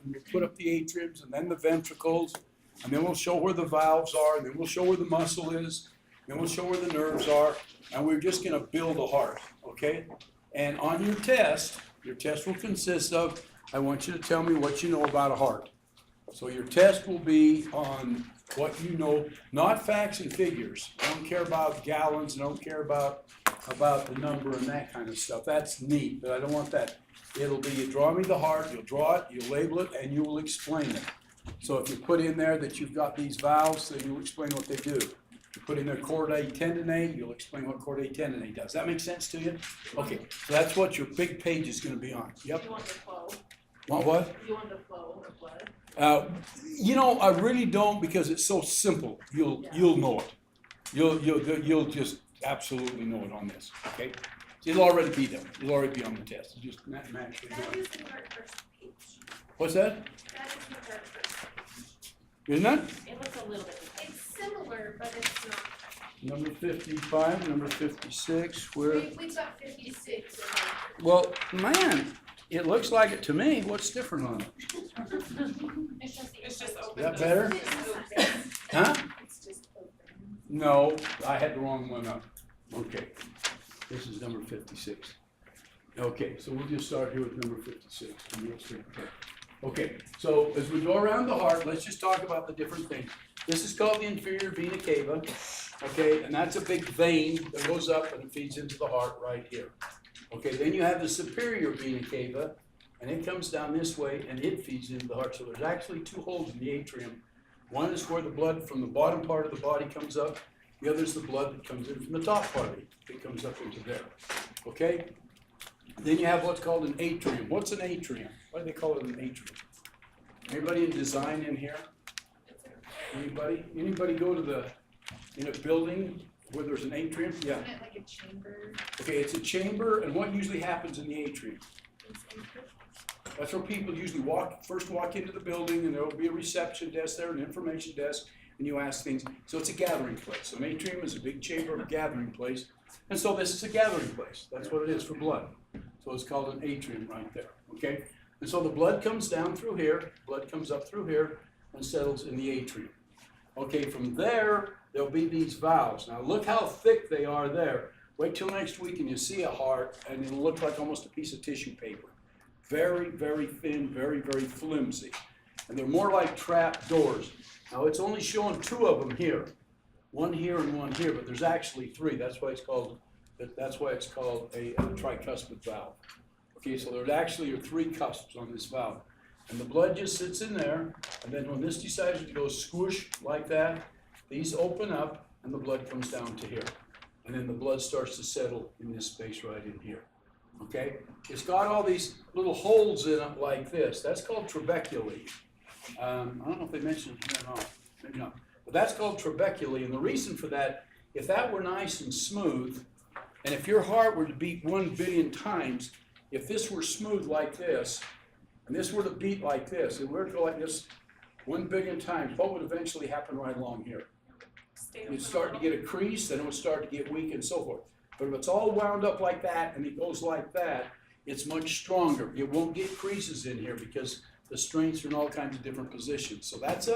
and we'll put up the atriums and then the ventricles, and then we'll show where the valves are, and then we'll show where the muscle is, then we'll show where the nerves are, and we're just gonna build a heart, okay? And on your test will consist of, I want you to tell me what you know about a heart. So your test will be on what you know, not facts and figures. I don't care about gallons, I don't care about the number and that kind of stuff. That's neat, but I don't want that. It'll be, you draw me the heart, you'll draw it, you'll label it, and you will explain it. So if you put in there that you've got these valves, then you'll explain what they do. You put in there chordae tendineae, you'll explain what chordae tendineae does. That make sense to you? Okay, so that's what your big page is gonna be on. Yep. You want the flow? Want what? You want the flow of blood? You know, I really don't, because it's so simple. You'll know it. You'll just absolutely know it on this. Okay, it'll already be there. It'll already be on the test. You just naturally do That it. is the very first page. What's that? That is the very first page. Isn't that It looks a little bit. It's similar, but it's not. number 55, number 56? Where? We've got 56. Well, man, it looks like it to me. What's different on it? It's just Is open. that better? Huh? It's just open. No, I had the wrong one up. Okay, this is number 56. Okay, so we'll just start here with number 56. And you'll see. Okay, so as we go around the heart, let's just talk about the different things. This is called the inferior vena cava, okay, and that's a big vein that goes up and it feeds into the heart right here. Okay, then you have the superior vena cava, and it comes down this way and it feeds into the heart. So there's actually two holes in the atrium. One is where the blood from the bottom part of the body comes up. The other is the blood that comes in from the top part of it. It comes up into there. Okay? Then you have what's called an atrium. What's an atrium? Why do they call it an atrium? Anybody in design in here? Anybody? Anybody go to in a building where there's an atrium? Yeah. Isn't it like a chamber? Okay, it's a chamber, and what usually happens in the atrium? It's input. That's where people usually first walk into the building, and there will be a reception desk there, an information desk, and you ask things. So it's a gathering place. So an atrium is a big chamber, a gathering place. And so this is a gathering place. That's what it is for blood. So it's called an atrium right there, okay? And so the blood comes down through here, blood comes up through here, and settles in the atrium. Okay, from there, there'll be these valves. Now look how thick they are there. Wait till next week and you see a heart, and it'll look like almost a piece of tissue paper. Very, very thin, very, very flimsy. And they're more like trap doors. Now it's only showing two of them here. One here and one here, but there's actually three. That's why it's called a tricuspid valve. Okay, so there actually are three cusps on this valve. And the blood just sits in there, and then when this decides to go squish like that, these open up and the blood comes down to here. And then the blood starts to settle in this space right in here. Okay? It's got all these little holes in it like this. That's called trabeculae. I don't know if they mentioned it here or not. Maybe not. But that's called trabeculae, and the reason for that, if that were nice and smooth, and if your heart were to beat 1 billion times, if this were smooth like this, and this were to beat like this, it were to go like this 1 billion times, what would eventually happen right along here? It'd start to get a crease, then it would start to get weak and so forth. But if it's all wound up like that and it goes like that, it's much stronger. It won't get creases in here because the strengths are in all kinds of different positions. So that's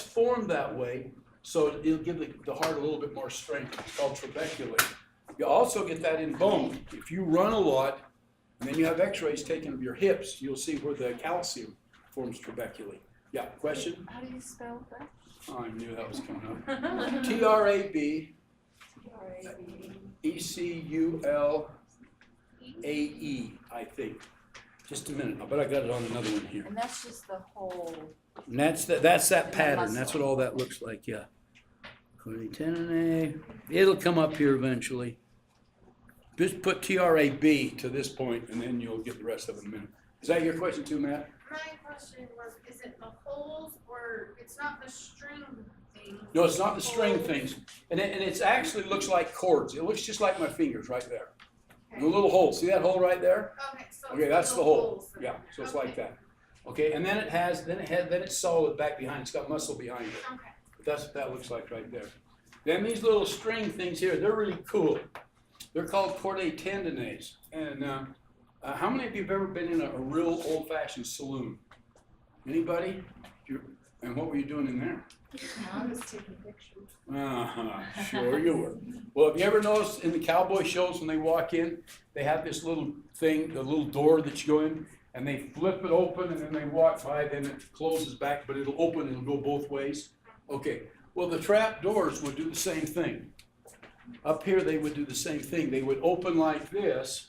formed that way, so it'll give the heart a little bit more strength. It's called trabeculae. You also get that in bone. If you run a lot, and then you have x-rays taken of your hips, you'll see where the calcium forms trabeculae. Yeah, question? How do you spell that? Oh, I knew that was coming up. T-R-A-B E-C-U-L-A-E, I think. Just a minute, I bet I got it on another one here. And that's just the whole. And that's that pattern, that's what all that looks like, yeah. Chordae tendineae, it'll come up here eventually. Just put T-R-A-B to this point, and then you'll get the rest of it in a minute. Is that your question too, Matt? My question was, is it the holes or it's not the string thing? No, it's not the string things. And it actually looks like cords. It looks just like my fingers right there. Okay. The little hole, see that hole right there? Okay, so Okay, it's that's the little hole. holes then. Yeah, so it's Okay. like that. Okay, and then it's solid back behind. It's got muscle behind it. Okay. That's what that looks like right there. Then these little string things here, they're really cool. They're called chordae tendineae. And how many of you have ever been in a real old-fashioned saloon? Anybody? And what were you doing in there? I was taking pictures. Sure you were. Well, have you ever noticed in the cowboy shows when they walk in, they have this little thing, the little door that you go in, and they flip it open and then they walk by, then it closes back, but it'll open, it'll go both ways. Okay, well, the trap doors would do the same thing. Up here, they would do the same thing. They would open like this,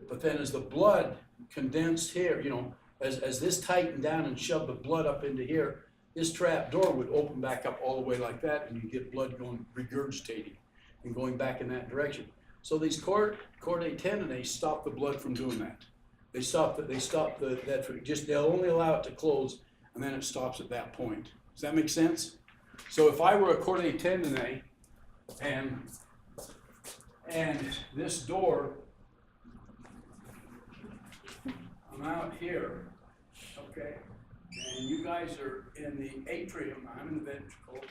but then as the blood condensed here, you know, as this tightened down and shoved the blood up into here, this trap door would open back up all the way like that, and you get blood going, regurgitating and going back in that direction. So these chordae tendineae stop the blood from doing that. They stop they'll only allow it to close, and then it stops at that point. Does that make sense? So if I were a chordae tendineae, and this door, I'm out here, okay, and you guys are in the atrium, I'm in the ventricle,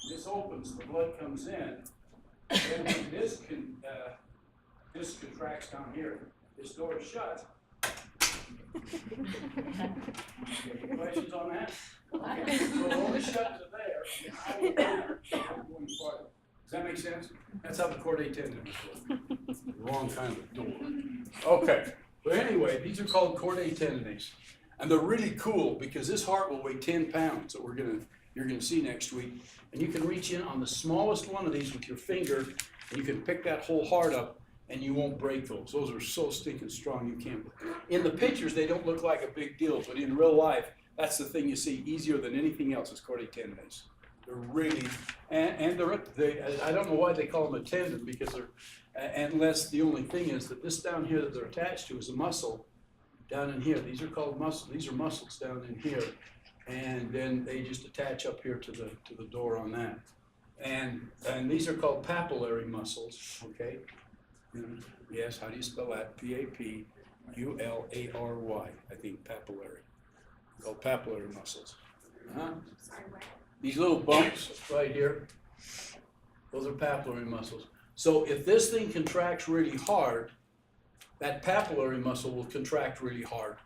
this opens, the blood comes in, then when this contracts down here, this door is shut. Okay, questions on that? Okay, so it only shut to there, and I will going farther. Does that make sense? That's how the chordae tendineae work. Wrong kind of door. Okay, but anyway, these are called chordae tendineae. And they're really cool because this heart will weigh 10 pounds that you're gonna see next week. And you can reach in on the smallest one of these with your finger, and you can pick that whole heart up and you won't break those. Those are so stinking strong you can't. In the pictures, they don't look like a big deal, but in real life, that's the thing you see easier than anything else is chordae tendineae. They're really, and I don't know why they call them a tendon, because unless the only thing is that this down here that they're attached to is a muscle down in here. These are called muscles. These are muscles down in here, and then they just attach up here to the door on that. And these are called papillary muscles. Okay. Yes. How do you spell that? Papulary. I think papillary. Called papillary muscles. Sorry, what? These little bumps right here, those are papillary muscles. So if this thing contracts really hard, that papillary muscle will contract really hard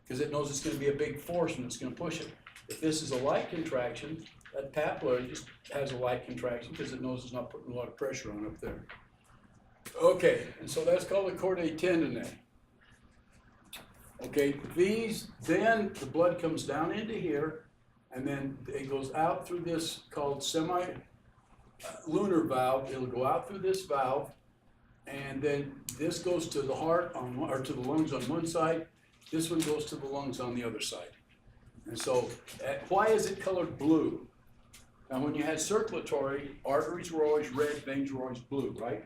because it knows it's going to be a big force and it's going to push it. If this is a light contraction, that papillary just has a light contraction because it knows it's not putting a lot of pressure on up there. Okay, and so that's called a chordae tendineae. Okay, then the blood comes down into here, and then it goes out through this called semi-lunar valve. It'll go out through this valve, and then this goes to the heart or to the lungs on one side. This one goes to the lungs on the other side. And so, why is it colored blue? Now, when you had circulatory, arteries were always red, veins were always blue, right?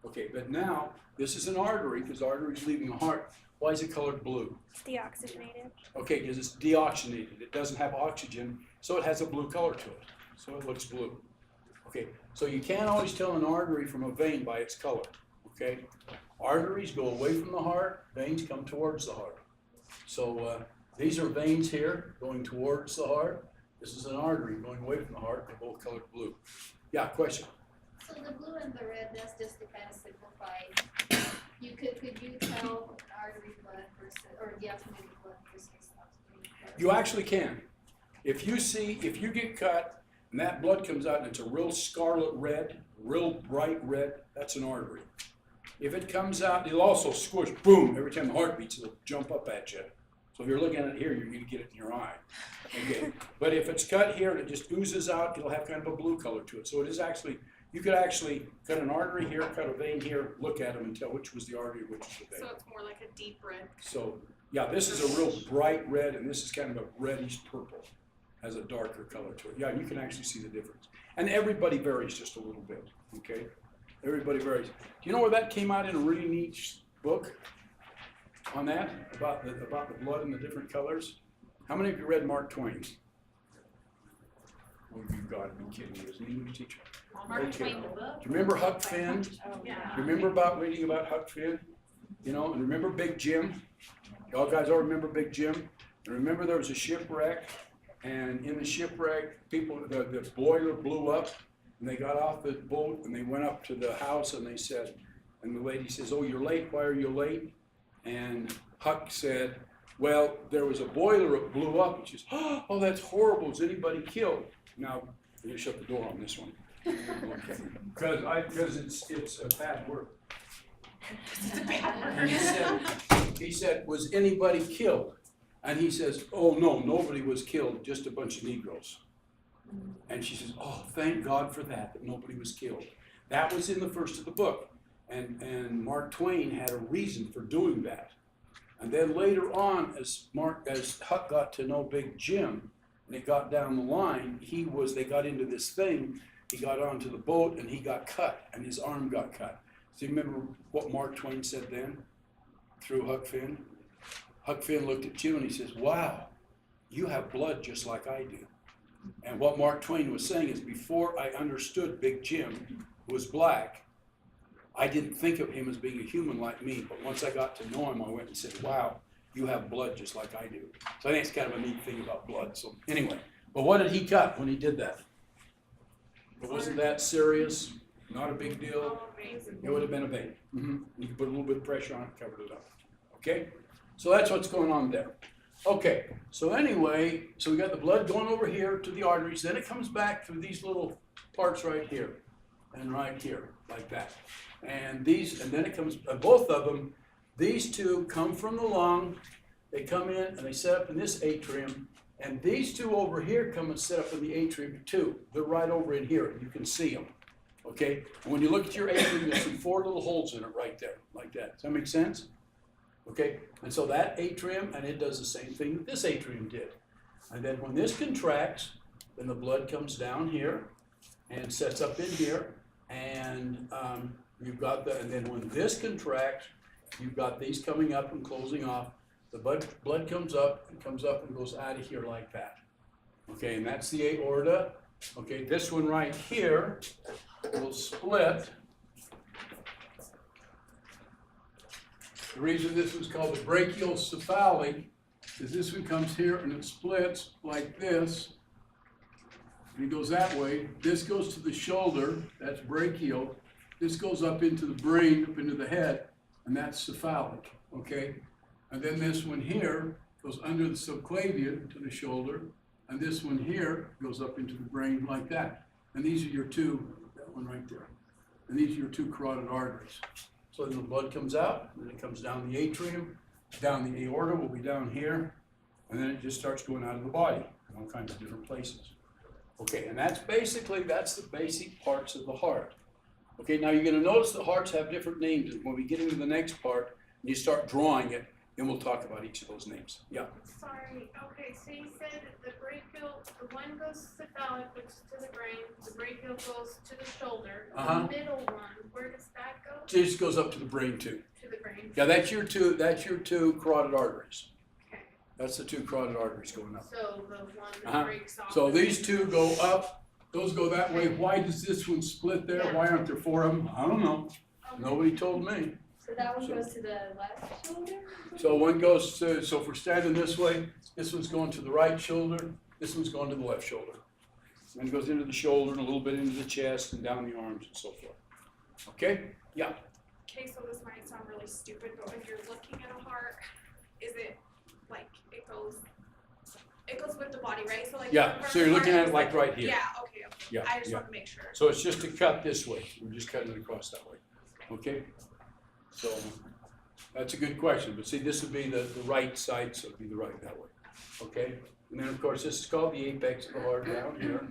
Okay, but now this is an artery because the artery is leaving the heart. Why is it colored blue? It's deoxygenated. Okay, because it's deoxygenated. It doesn't have oxygen, so it has a blue color to it. So it looks blue. Okay, so you can't always tell an artery from a vein by its color. Okay, arteries go away from the heart, veins come towards the heart. So these are veins here going towards the heart. This is an artery going away from the heart. They're both colored blue. Yeah, question? So the blue and the red, that's just to kind of simplify. Could you tell artery blood versus, or deoxygenated blood versus oxygenated blood? You actually can. If you get cut and that blood comes out and it's a real scarlet red, real bright red, that's an artery. If it comes out, it'll also squish, boom, every time the heart beats, it'll jump up at you. So if you're looking at it here, you're gonna get it in your eye. Okay. But if it's cut here and it just oozes out, it'll have kind of a blue color to it. So it is actually, you could actually cut an artery here, cut a vein here, look at them and tell which was the artery, which was the vein. So it's more like a deep red. So, yeah, this is a real bright red, and this is kind of a reddish purple. Has a darker color to it. Yeah, you can actually see the difference. And everybody varies just a little bit, okay? Everybody varies. Do you know where that came out in a really neat book on that? About the blood and the different colors? How many of you read Mark Twain? Oh, you gotta be kidding me. As an English teacher. Mark Okay. Twain, the book. Do you remember Huck Finn? Yeah. You remember reading about Huck Finn? You know, and remember Big Jim? Y'all guys all remember Big Jim? And remember there was a shipwreck, and in the shipwreck, the boiler blew up, and they got off the boat, and they went up to the house, and they said, and the lady says, "Oh, you're late, why are you late?" And Huck said, Well, there was a boiler that blew up, and she says, oh, that's horrible, is anybody killed? Now, I'm gonna shut the door on this one. Okay, because it's a bad word. It's a bad And he said, was anybody killed? And he says, oh, no, nobody was killed, just a bunch of Negroes. And she says, oh, thank God for that nobody was killed. That was in the first of the book. And Mark Twain had a reason for doing that. And then later on, as Huck got to know Big Jim, and it got down the line, they got into this thing, he got onto the boat and he got cut, and his arm got cut. So you remember what Mark Twain said then, through Huck Finn? Huck Finn looked at Jim and he says, wow, you have blood just like I do. And what Mark Twain was saying is, before I understood Big Jim was black, I didn't think of him as being a human like me, but once I got to know him, I went and said, wow, you have blood just like I do. So I think it's kind of a neat thing about blood. So anyway, but what did he cut when he did that? It wasn't that serious, not a big deal. It would have been a vein. You could put a little bit of pressure on it, covered it up. Okay? So that's what's going on there. Okay, so anyway, so we got the blood going over here to the arteries, then it comes back through these little parts right here and right here, like that. And then it comes, both of them, these two come from the lung, they come in and they set up in this atrium, and these two over here come and set up in the atrium too. They're right over in here, you can see them, okay? And when you look at your atrium, you'll see 4 little holes in it right there, like that. Does that make sense? Okay, and so that atrium, and it does the same thing that this atrium did. And then when this contracts, then the blood comes down here and sets up in here, and you've got and then when this contracts, you've got these coming up and closing off. The blood comes up and goes out of here like that. Okay, and that's the aorta. Okay, this one right here will split. The reason this was called the brachiocephaly is this one comes here and it splits like this. And it goes that way. This goes to the shoulder, that's brachial. This goes up into the brain, up into the head, and that's cephalic, okay? And then this one here goes under the subclavian to the shoulder, and this one here goes up into the brain like that. And these are your two, that one right there. And these are your two carotid arteries. So then the blood comes out, and then it comes down the atrium, down the aorta will be down here, and then it just starts going out of the body in all kinds of different places. Okay, and that's the basic parts of the heart. Okay, now you're going to notice the hearts have different names, and when we get into the next part, and you start drawing it, then we'll talk about each of those names. Yeah. Sorry, okay, so you said the brachial, the one goes cephalic, which is to the brain, the brachial goes to the shoulder. The middle one, where does that go? It just goes up to the brain too. To the brain. Yeah, that's your two carotid arteries. Okay, That's the two carotid arteries going up. so the one that breaks off. So these two go up, those go that way. Why does this one split there? Why aren't there 4 of them? I don't know. Okay. Nobody told me. So that one goes to the left shoulder? So one goes to, so if we're standing this way, this one's going to the right shoulder, this one's going to the left shoulder. And it goes into the shoulder and a little bit into the chest and down the arms and so forth. Okay? Yeah. Okay, so this might sound really stupid, but when you're looking at a heart, is it like it goes with the body, right? So like Yeah, so you're looking at it like right here. Yeah, okay. Yeah, I just yeah. want to make sure. So it's just a cut this way. We're just cutting it across that way. Okay? So that's a good question. But see, this would be the right side, so it'd be the right that way. Okay? And then, of course, this is called the apex of the heart down here.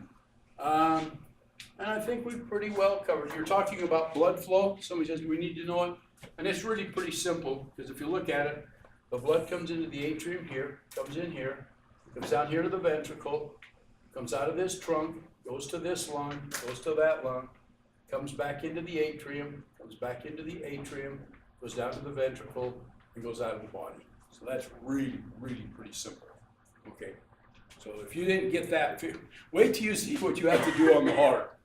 And I think we've pretty well covered. You're talking about blood flow. Somebody says, we need to know it. And it's really pretty simple, because if you look at it, the blood comes into the atrium here, comes in here, comes down here to the ventricle, comes out of this trunk, goes to this lung, goes to that lung, comes back into the atrium, comes back into the atrium, goes down to the ventricle, and goes out of the body. So that's really, really pretty simple. Okay. So if you didn't get that, wait till you see what you have to do on the heart.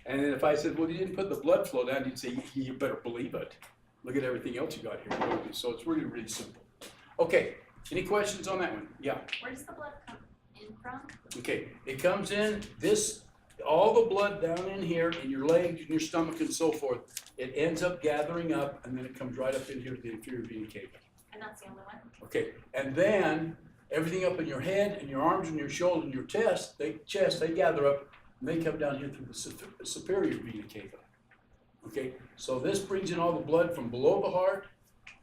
And then if I said, well, you didn't put the blood flow down, you'd say, you better believe it. Look at everything else you got here. So it's really, really simple. Okay, any questions on that one? Yeah. Where does the blood come in from? Okay, it comes in, all the blood down in here, in your legs, in your stomach and so forth, it ends up gathering up, and then it comes right up in here to the inferior vena cava. And that's the only one? Okay, and then everything up in your head and your arms and your shoulder and your chest, they gather up and they come down here through the superior vena cava. Okay, so this brings in all the blood from below the heart.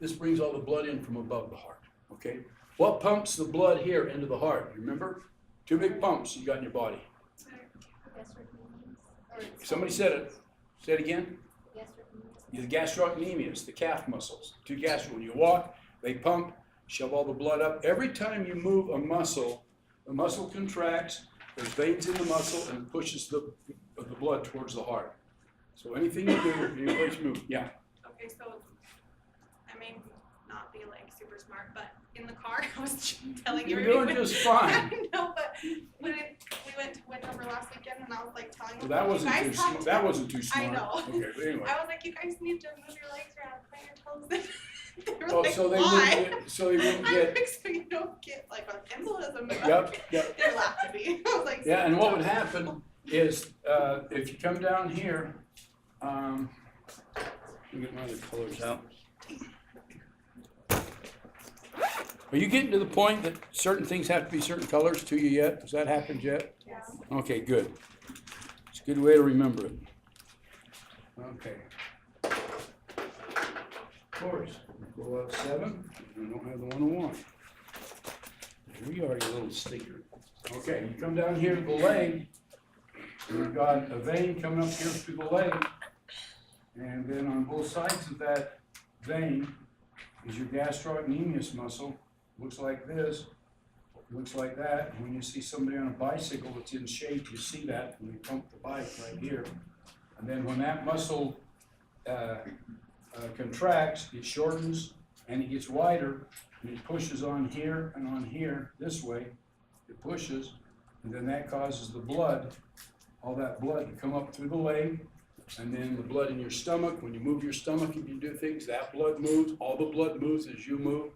This brings all the blood in from above the heart. Okay, what pumps the blood here into the heart? Remember, two big pumps you got in your body. Somebody said it. Say it again. The gastrocnemius, the calf muscles. Two gastro. When you walk, they pump, shove all the blood up. Every time you move a muscle, the muscle contracts. There's veins in the muscle and it pushes the blood towards the heart. So anything you do, any place you move, yeah. Okay, so I may not be like super smart, but in the car I was telling You're everybody. doing just fine. I know, but when we went over last weekend and I was like telling Well, them, that wasn't you too guys have smart. to- That wasn't too smart. I know. Okay, but anyway. I was like, you guys need to move your legs around, plant your toes. They were Oh, like, so they why? wouldn't get, I'm like, so you don't get like an embolism. Yep. They laughed at me. I was like, Yeah, and what would happen is, if you come down here, let me get my other colors out. Are you getting to the point that certain things have to be certain colors to you yet? Has that happened yet? Yes. Okay, good. It's a good way to remember it. Okay. Of course, go up 7, I don't have the 101. Here we are, you little stinker. Okay, you come down here to the leg, we've got a vein coming up here through the leg, and then on both sides of that vein is your gastrocnemius muscle. Looks like this, looks like that. When you see somebody on a bicycle that's in shape, you see that when they pump the bike right here. And then when that muscle contracts, it shortens and it gets wider, and it pushes on here and on here this way. It pushes, and then that causes the blood, all that blood to come up through the leg, and then the blood in your stomach. When you move your stomach and you do things, that blood moves, all the blood moves as you move,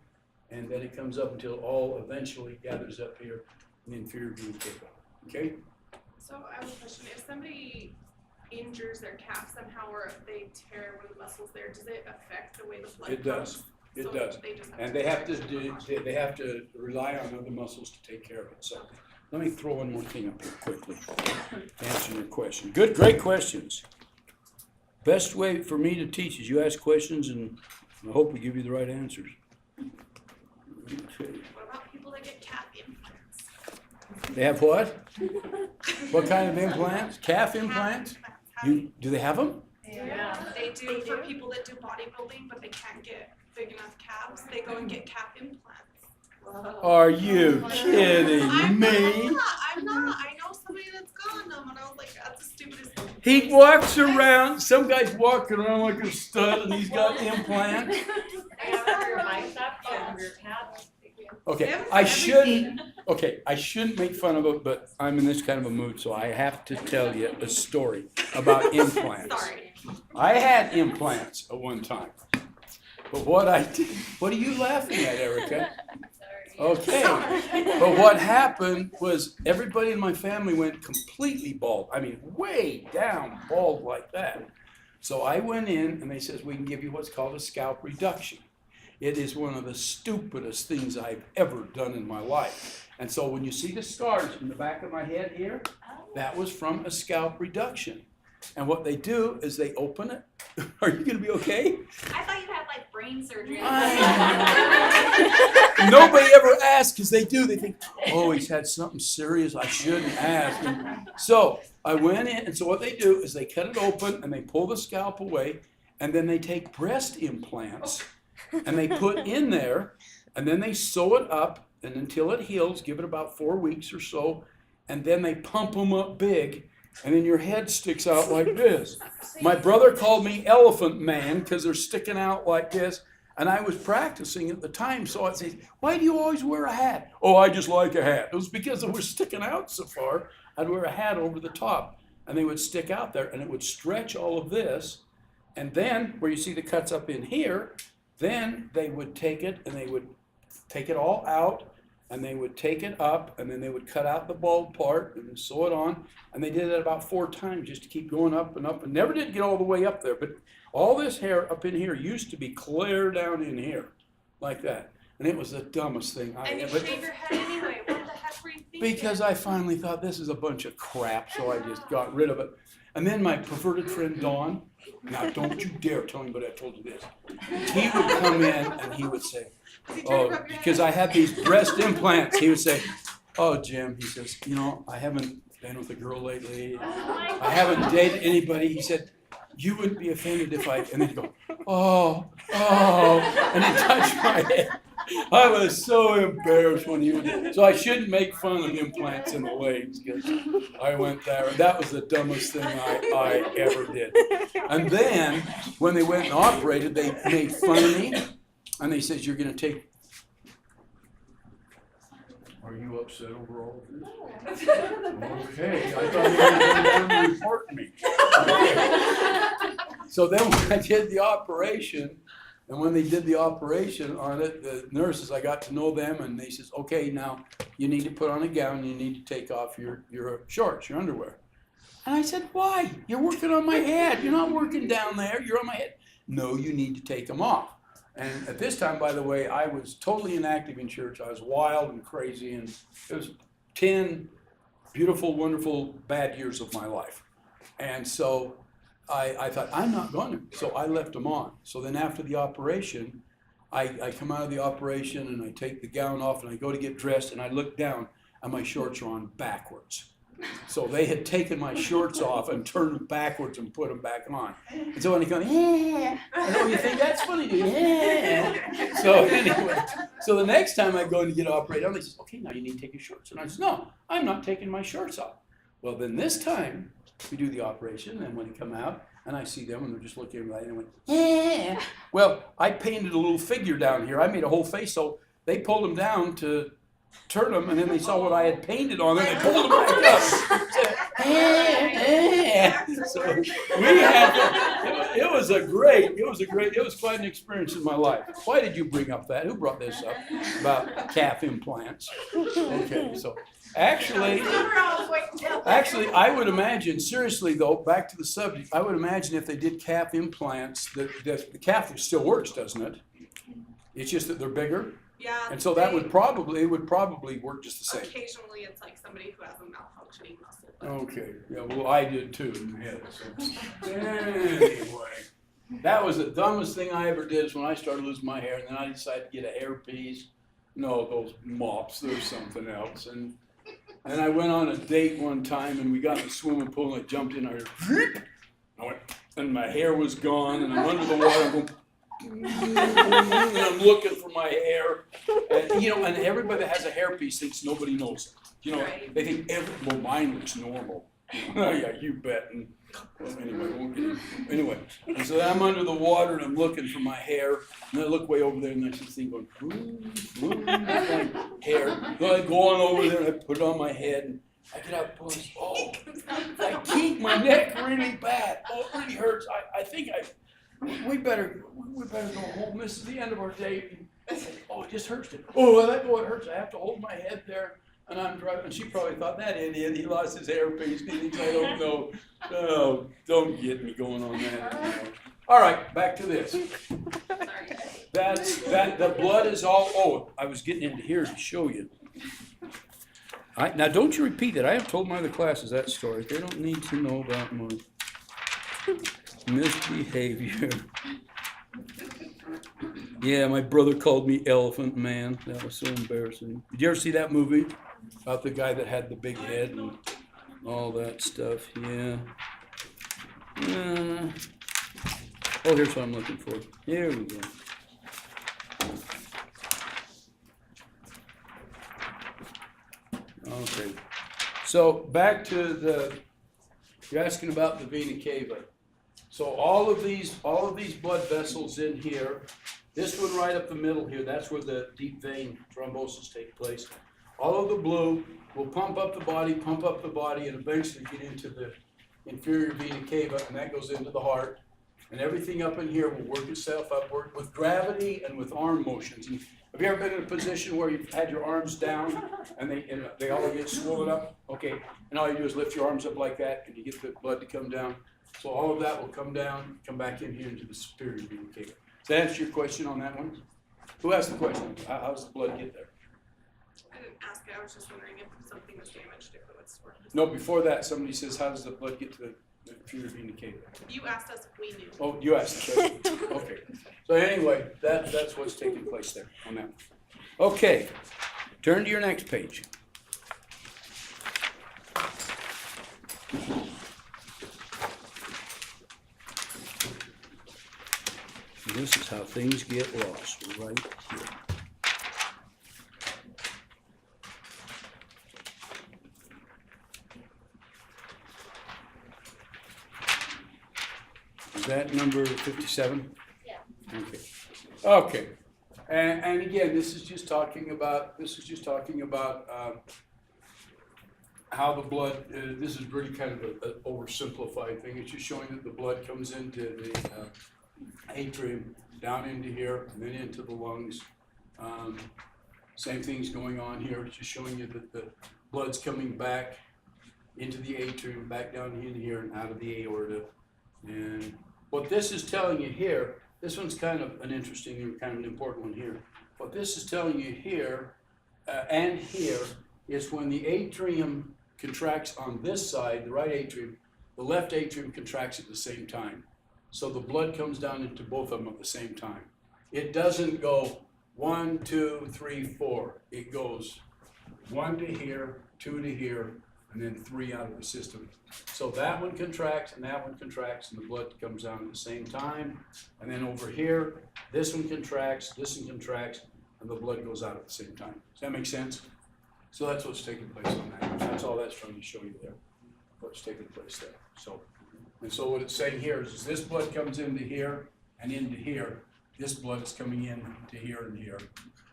and then it comes up until all eventually gathers up here in the inferior vena cava. Okay? So I have a question. If somebody injures their calf somehow, or if they tear one of the muscles there, does it affect the way the blood It does. pumps? It So does. They just have And they have to do, they have to rely on other muscles to take care of it. So let me throw one more thing up here quickly to answer your question. Good, great questions. Best way for me to teach is you ask questions and I hope we give you the right answers. Okay. What about people that get calf implants? They have what? What kind of implants? Calf implants? Do they have them? Yeah, they do for people that do bodybuilding, but they can't get big enough calves. They go and get calf implants. Are you kidding I'm me? not. I'm not. I know somebody that's gotten them, and I was like, that's the stupidest thing. He walks around, some guy's walking around like a stud and he's got implants. Okay, I shouldn't make fun of it, but I'm in this kind of a mood, so I have to tell you a story about implants. Sorry. I had implants at one time. But what are you laughing at, Erica? Okay, but what happened was everybody in my family went completely bald. I mean, way down bald like that. So I went in and they says, we can give you what's called a scalp reduction. It is one of the stupidest things I've ever done in my life. And so when you see the scars in the back of my head here, that was from a scalp reduction. And what they do is they open it. Are you gonna be okay? I thought you had like brain surgery. Nobody ever asks, because they do. They think, oh, he's had something serious. I shouldn't ask. And so I went in, and so what they do is they cut it open and they pull the scalp away, and then they take breast implants and they put in there, and then they sew it up, and until it heals, give it about 4 weeks or so, and then they pump them up big, and then your head sticks out like this. My brother called me Elephant Man because they're sticking out like this. And I was practicing at the time, so I'd say, why do you always wear a hat? Oh, I just like a hat. It was because they were sticking out so far, I'd wear a hat over the top. And they would stick out there, and it would stretch all of this. And then, where you see the cuts up in here, then they would take it, and they would take it all out, and they would take it up, and then they would cut out the bald part and sew it on. And they did it about 4 times just to keep going up and up, and never did get all the way up there. But all this hair up in here used to be clear down in here. like that. And it was the dumbest thing I And you ever. shave your head anyway. What the heck were you thinking? Because I finally thought this is a bunch of crap, so I just got rid of it. And then my perverted friend Don, now don't you dare tell anybody I told you this. He would come in and he would say, oh, because I had these breast implants, he would say, oh, Jim, he says, you know, I haven't been with a girl lately. I haven't dated anybody. He said, you wouldn't be offended if I, and then he'd go, oh, and he'd touch my head. I was so embarrassed when he would, so I shouldn't make fun of implants in the legs, because I went there, and that was the dumbest thing I ever did. And then, when they went and operated, they made fun of me, and they said, you're gonna take. Are you upset over all of this? Okay, I thought you were going to report me. So then when I did the operation, and when they did the operation on it, the nurses, I got to know them, and they says, okay, now you need to put on a gown, you need to take off your shorts, your underwear. And I said, why? You're working on my head. You're not working down there, you're on my head. No, you need to take them off. And at this time, by the way, I was totally inactive in church. I was wild and crazy, and it was 10 beautiful, wonderful, bad years of my life. And so I thought, I'm not going to. So I left them on. So then after the operation, I come out of the operation, and I take the gown off, and I go to get dressed, and I look down, and my shorts are on backwards. So they had taken my shorts off and turned them backwards and put them back on. And so when they go, yeah, I know you think that's funny, do you? Yeah. So anyway, so the next time I go in to get operated on, they say, okay, now you need to take your shorts. And I said, no, I'm not taking my shorts off. Well, then this time we do the operation, and when they come out, and I see them, and they're just looking at me, and I went, yeah. Well, I painted a little figure down here. I made a whole face, so they pulled them down to turn them, and then they saw what I had painted on them, and they pulled them back up. So we had, it was quite an experience in my life. Why did you bring up that? Who brought this up about calf implants? Okay, so actually, I would imagine, seriously though, back to the subject, I would imagine if they did calf implants, the calf still works, doesn't it? It's just that they're bigger. Yeah. And so it would probably work just the same. Occasionally, it's like somebody who has a malfunctioning muscle. But Okay, yeah, well, I did too in the head, so. Anyway, that was the dumbest thing I ever did is when I started losing my hair, and then I decided to get a hairpiece. No, those mops, there's something else. And I went on a date one time, and we got in the swimming pool, and I jumped in, and my hair was gone, and I'm under the water, I'm going, and I'm looking for my hair, and and everybody that has a hairpiece thinks nobody knows it. Right. They think mine looks normal. Oh yeah, you bet. And well, anyway, and so I'm under the water and I'm looking for my hair, and I look way over there, and there's this thing going, my hair. So I go on over there and I put it on my head, and I get out, I kink my neck really bad. Oh, it really hurts. I think we better go home. This is the end of our date. Oh, it just hurts. Oh, it hurts. I have to hold my head there, and I'm driving. And she probably thought, that idiot, he lost his hairpiece. He thinks I don't know. Oh, don't get me going on that. All right, back to this. The blood is all. Oh, I was getting into here to show you. Now, don't you repeat that. I have told my other classes that story. They don't need to know about my misbehavior. Yeah, my brother called me Elephant Man. That was so embarrassing. Did you ever see that movie about the guy that had the big head and all that stuff? Yeah. Oh, here's what I'm looking for. Here we go. Okay. So back to you're asking about the vena cava. So all of these blood vessels in here, this one right up the middle here, that's where the deep vein thrombosis take place. All of the blue will pump up the body, and eventually get into the inferior vena cava, and that goes into the heart. And everything up in here will work itself upward with gravity and with arm motions. And have you ever been in a position where you've had your arms down and they all get swollen up? Okay, and all you do is lift your arms up like that, and you get the blood to come down. So all of that will come down, come back in here into the superior vena cava. Does that answer your question on that one? Who asked the question? How does the blood get there? I didn't ask it, I was just wondering if something was damaged, if it was. No, before that, somebody says, how does the blood get to the inferior vena cava? You asked us if we knew. Oh, you asked the question. Okay. So anyway, that's what's taking place there on that. Okay, turn to your next page. This is how things get lost, right here. Is that number 57? Yeah. Okay. Okay. And again, this is just talking about how the blood. This is really kind of an oversimplified thing. It's just showing that the blood comes into the atrium, down into here, and then into the lungs. Same thing's going on here. It's just showing you that the blood's coming back into the atrium, back down in here, and out of the aorta. And what this is telling you here, this one's kind of an interesting and kind of an important one here. What this is telling you here and here is when the atrium contracts on this side, the right atrium, the left atrium contracts at the same time. So the blood comes down into both of them at the same time. It doesn't go 1, 2, 3, 4. It goes 1 to here, 2 to here, and then 3 out of the system. So that one contracts and that one contracts, and the blood comes down at the same time. And then over here, this one contracts, and the blood goes out at the same time. Does that make sense? So that's what's taking place on that. That's all that's trying to show you there, what's taking place there. So what it's saying here is this blood comes into here and into here. This blood is coming in to here and here.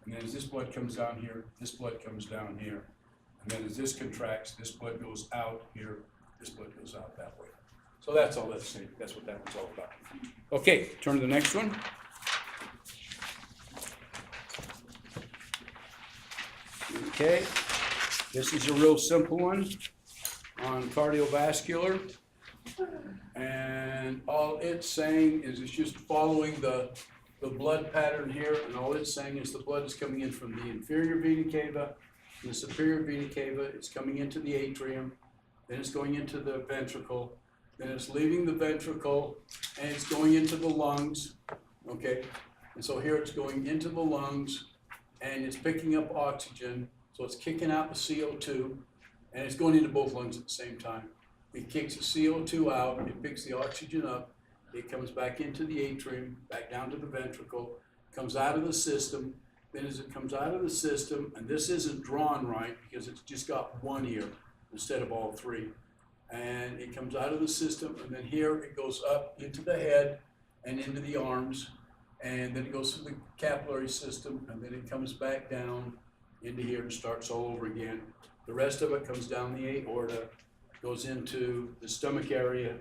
And then as this blood comes down here, this blood comes down here. And then as this contracts, this blood goes out here, this blood goes out that way. So that's all that's saying. That's what that one's all about. Okay, turn to the next one. Okay, this is a real simple one on cardiovascular. And all it's saying is it's just following the blood pattern here, and all it's saying is the blood is coming in from the inferior vena cava, the superior vena cava, it's coming into the atrium, then it's going into the ventricle, then it's leaving the ventricle, and it's going into the lungs, okay? And so here it's going into the lungs, and it's picking up oxygen, so it's kicking out the CO2, and it's going into both lungs at the same time. It kicks the CO2 out, it picks the oxygen up, it comes back into the atrium, back down to the ventricle, comes out of the system. Then as it comes out of the system, and this isn't drawn right because it's just got one ear instead of all three. And it comes out of the system, and then here it goes up into the head and into the arms, and then it goes through the capillary system, and then it comes back down into here and starts all over again. The rest of it comes down the aorta, goes into the stomach area,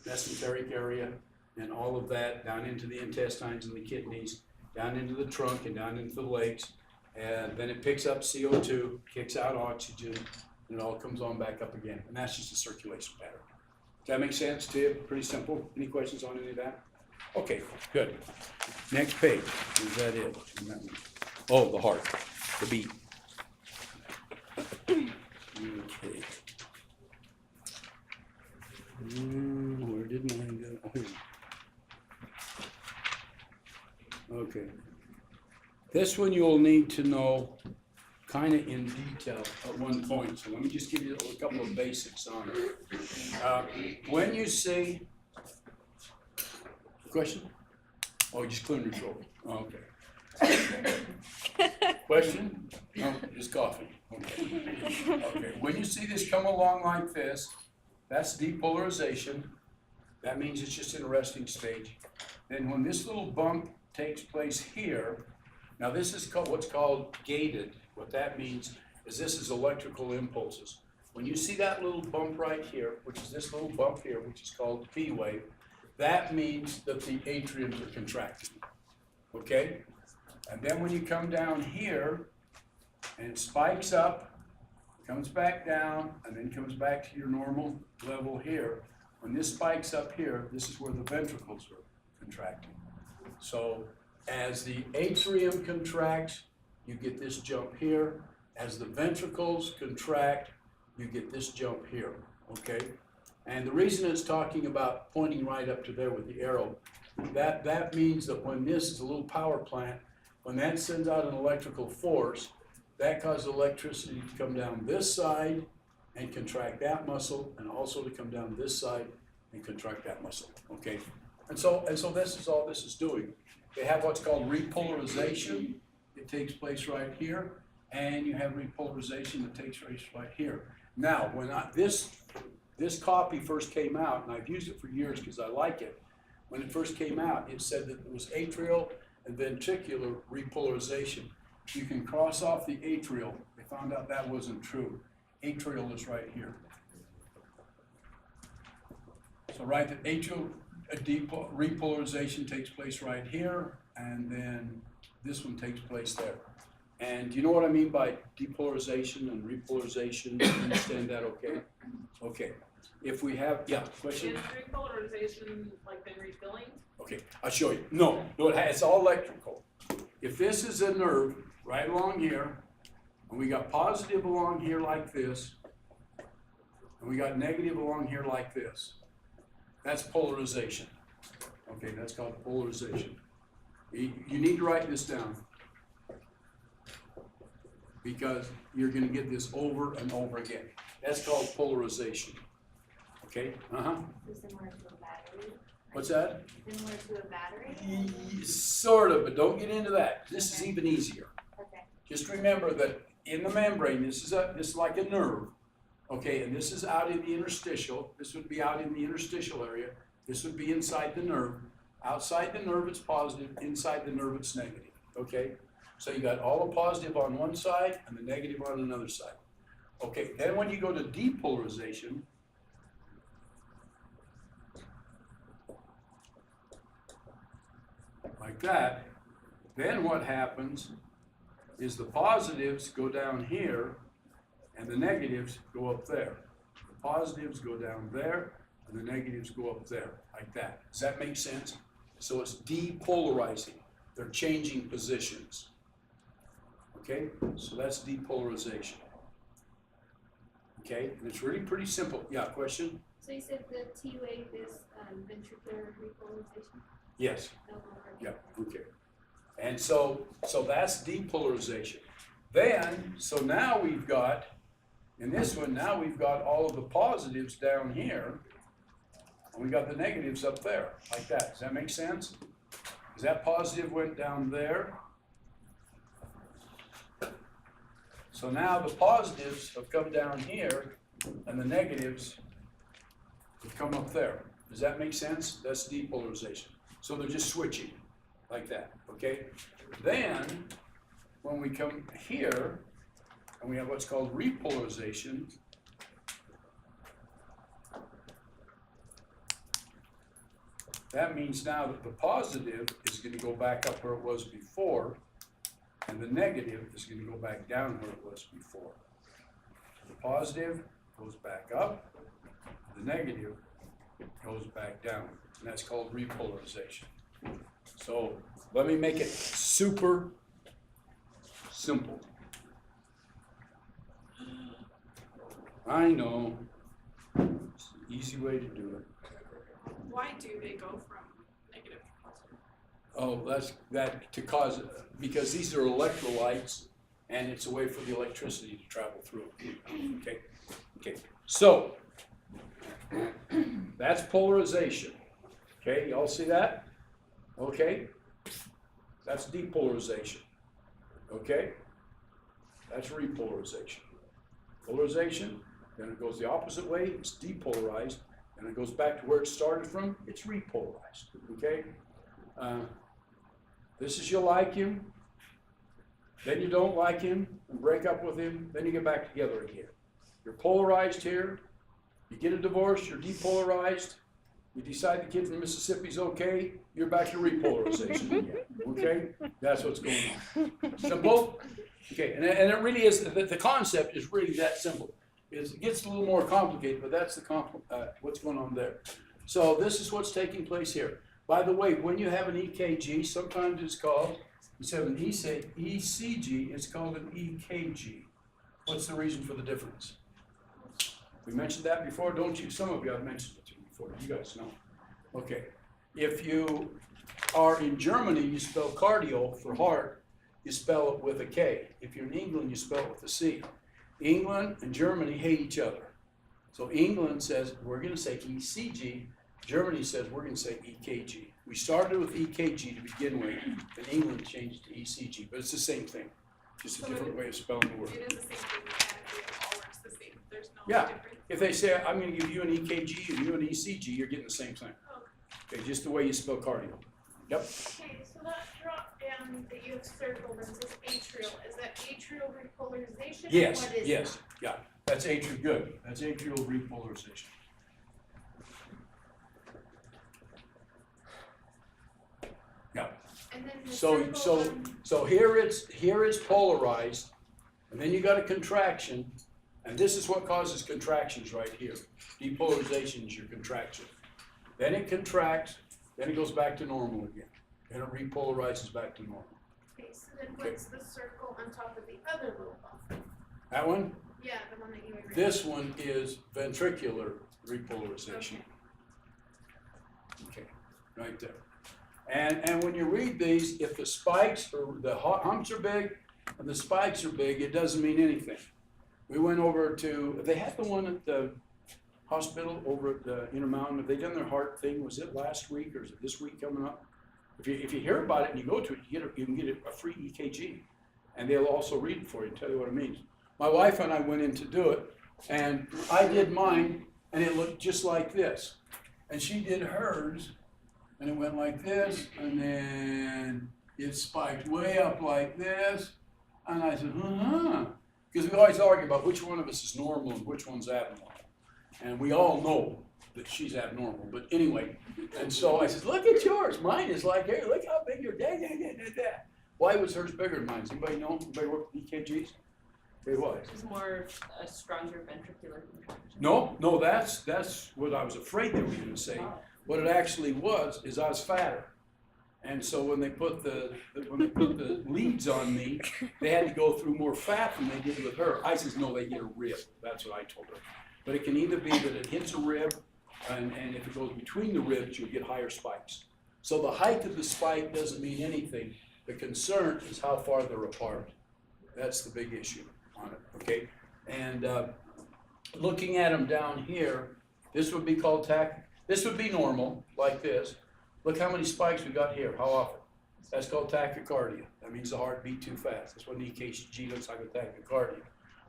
mesenteric area, and all of that down into the intestines and the kidneys, down into the trunk and down into the legs, and then it picks up CO2, kicks out oxygen, and it all comes on back up again. And that's just a circulation pattern. Does that make sense to you? Pretty simple. Any questions on any of that? Okay, good. Next page. Is that it? Oh, the heart, the beat. Okay. Where did mine go? Oh, here. Okay. This one you'll need to know kind of in detail at one point. So let me just give you a couple of basics on it. When you see, question? Oh, you just clearing your throat. Oh, okay. Question? No, just coughing. Okay. Okay. When you see this come along like this, that's depolarization. That means it's just in a resting stage. Then when this little bump takes place here, now this is called what's called gated. What that means is this is electrical impulses. When you see that little bump right here, which is this little bump here, which is called P wave, that means that the atriums are contracting. Okay? And then when you come down here, and it spikes up, comes back down, and then comes back to your normal level here. When this spikes up here, this is where the ventricles are contracting. So As the atrium contracts, you get this jump here. As the ventricles contract, you get this jump here, okay? And the reason it's talking about pointing right up to there with the arrow, that means that when this is a little power plant, when that sends out an electrical force, that causes electricity to come down this side and contract that muscle, and also to come down this side and contract that muscle, okay? And so this is all this is doing. They have what's called repolarization. It takes place right here, and you have repolarization that takes place right here. Now, when this copy first came out, and I've used it for years because I like it, when it first came out, it said that it was atrial and ventricular repolarization. You can cross off the atrial. They found out that wasn't true. Atrial is right here. So right, the atrial repolarization takes place right here, and then this one takes place there. And do you know what I mean by depolarization and repolarization? Do you understand that okay? Okay. If we have, yeah, question? Is repolarization like been refilling? Okay, I'll show you. No, it's all electrical. If this is a nerve right along here, and we got positive along here like this, and we got negative along here like this, that's polarization. Okay, that's called polarization. You need to write this down, because you're going to get this over and over again. That's called polarization. Okay? Similar to a battery. What's that? Similar to a battery. Sort of, but don't get into that. This is even easier. Okay. Just remember that in the membrane, this is like a nerve. Okay, and this is out in the interstitial. This would be out in the interstitial area. This would be inside the nerve. Outside the nerve, it's positive. Inside the nerve, it's negative. Okay? So you got all the positive on one side and the negative on another side. Okay, then when you go to depolarization, like that, then what happens is the positives go down here and the negatives go up there. The positives go down there and the negatives go up there, like that. Does that make sense? So it's depolarizing. They're changing positions. Okay, so that's depolarization. Okay, and it's really pretty simple. Yeah, question? So you said the T wave is ventricular repolarization? Yes. No, Yeah, okay. And so that's depolarization. Then, so now we've got, in this one, now we've got all of the positives down here, and we got the negatives up there, like that. Does that make sense? Because that positive went down there. So now the positives have come down here, and the negatives have come up there. Does that make sense? That's depolarization. So they're just switching, like that, okay? Then, when we come here, and we have what's called repolarization, that means now that the positive is going to go back up where it was before, and the negative is going to go back down where it was before. The positive goes back up, the negative goes back down, and that's called repolarization. So let me make it super simple. I know, it's the easy way to do it. Why do they go from negative to positive? Oh, that to cause, because these are electrolytes, and it's a way for the electricity to travel through. Okay. So that's polarization. Okay, y'all see that? Okay. That's depolarization. Okay. That's repolarization. Polarization, then it goes the opposite way. It's depolarized, and it goes back to where it started from. It's repolarized. Okay. This is you like him, then you don't like him and break up with him, then you get back together again. You're polarized here, you get a divorce, you're depolarized, you decide the kid from Mississippi's okay, you're back to repolarization again, okay? That's what's going on. Simple? Okay, and it really is, the concept is really that simple. It gets a little more complicated, but that's what's going on there. So this is what's taking place here. By the way, when you have an EKG, sometimes it's called, instead of an ECG, it's called an EKG. What's the reason for the difference? We mentioned that before, don't you? Some of you have mentioned it to me before, you guys know. Okay, if you are in Germany, you spell cardio for heart, you spell it with a K. If you're in England, you spell it with a C. England and Germany hate each other. So England says, we're gonna say ECG, Germany says, we're gonna say EKG. We started with EKG to begin with, and England changed to ECG, but it's the same thing, just a different way of spelling the word. It is the same thing, mechanically, it all works the same, there's no Yeah. difference. If they say, I'm gonna give you an EKG and you an ECG, you're getting the same thing. Okay, just the way you spell cardio. Yep. Okay, so that drop down that you have circled and says atrial, is that atrial repolarization? or Yes, what is yes, that? yeah, that's atrial, good, that's atrial repolarization. Yeah, And then the so, circle so, on- so here it's polarized, and then you got a contraction, and this is what causes contractions right here. Depolarization is your contraction. Then it contracts, then it goes back to normal again, and it repolarizes back to normal. Okay, so then what's the circle on top of the other little bump? That one, Yeah, the one that you were. this one is ventricular repolarization. Okay, right there. And when you read these, if the spikes or the humps are big and the spikes are big, it doesn't mean anything. We went over to, they had the one at the hospital over at the Intermountain. Have they done their heart thing? Was it last week or is it this week coming up? If you hear about it and you go to it, you can get a free EKG. And they'll also read it for you and tell you what it means. My wife and I went in to do it, and I did mine, and it looked just like this. And she did hers, and it went like this, and then it spiked way up like this. And I said, because we always argue about which one of us is normal and which one's abnormal. And we all know that she's abnormal, but anyway. And so I said, look at yours. Mine is like, here, look how big your dad. Why was hers bigger than mine? Does anybody know? Anybody work with EKGs? It was. It's more a stronger ventricular contraction. No, that's what I was afraid they were gonna say. Oh. What it actually was is I was fatter. And so when they put the leads on me, they had to go through more fat than they did with her. I says, no, they hit a rib. That's what I told her. But it can either be that it hits a rib, and if it goes between the ribs, you'll get higher spikes. So the height of the spike doesn't mean anything. The concern is how far they're apart. That's the big issue on it, okay? And looking at them down here, this would be called this would be normal, like this. Look how many spikes we got here, how often? That's called tachycardia. That means the heart beat too fast. That's what an EKG looks like, a tachycardia.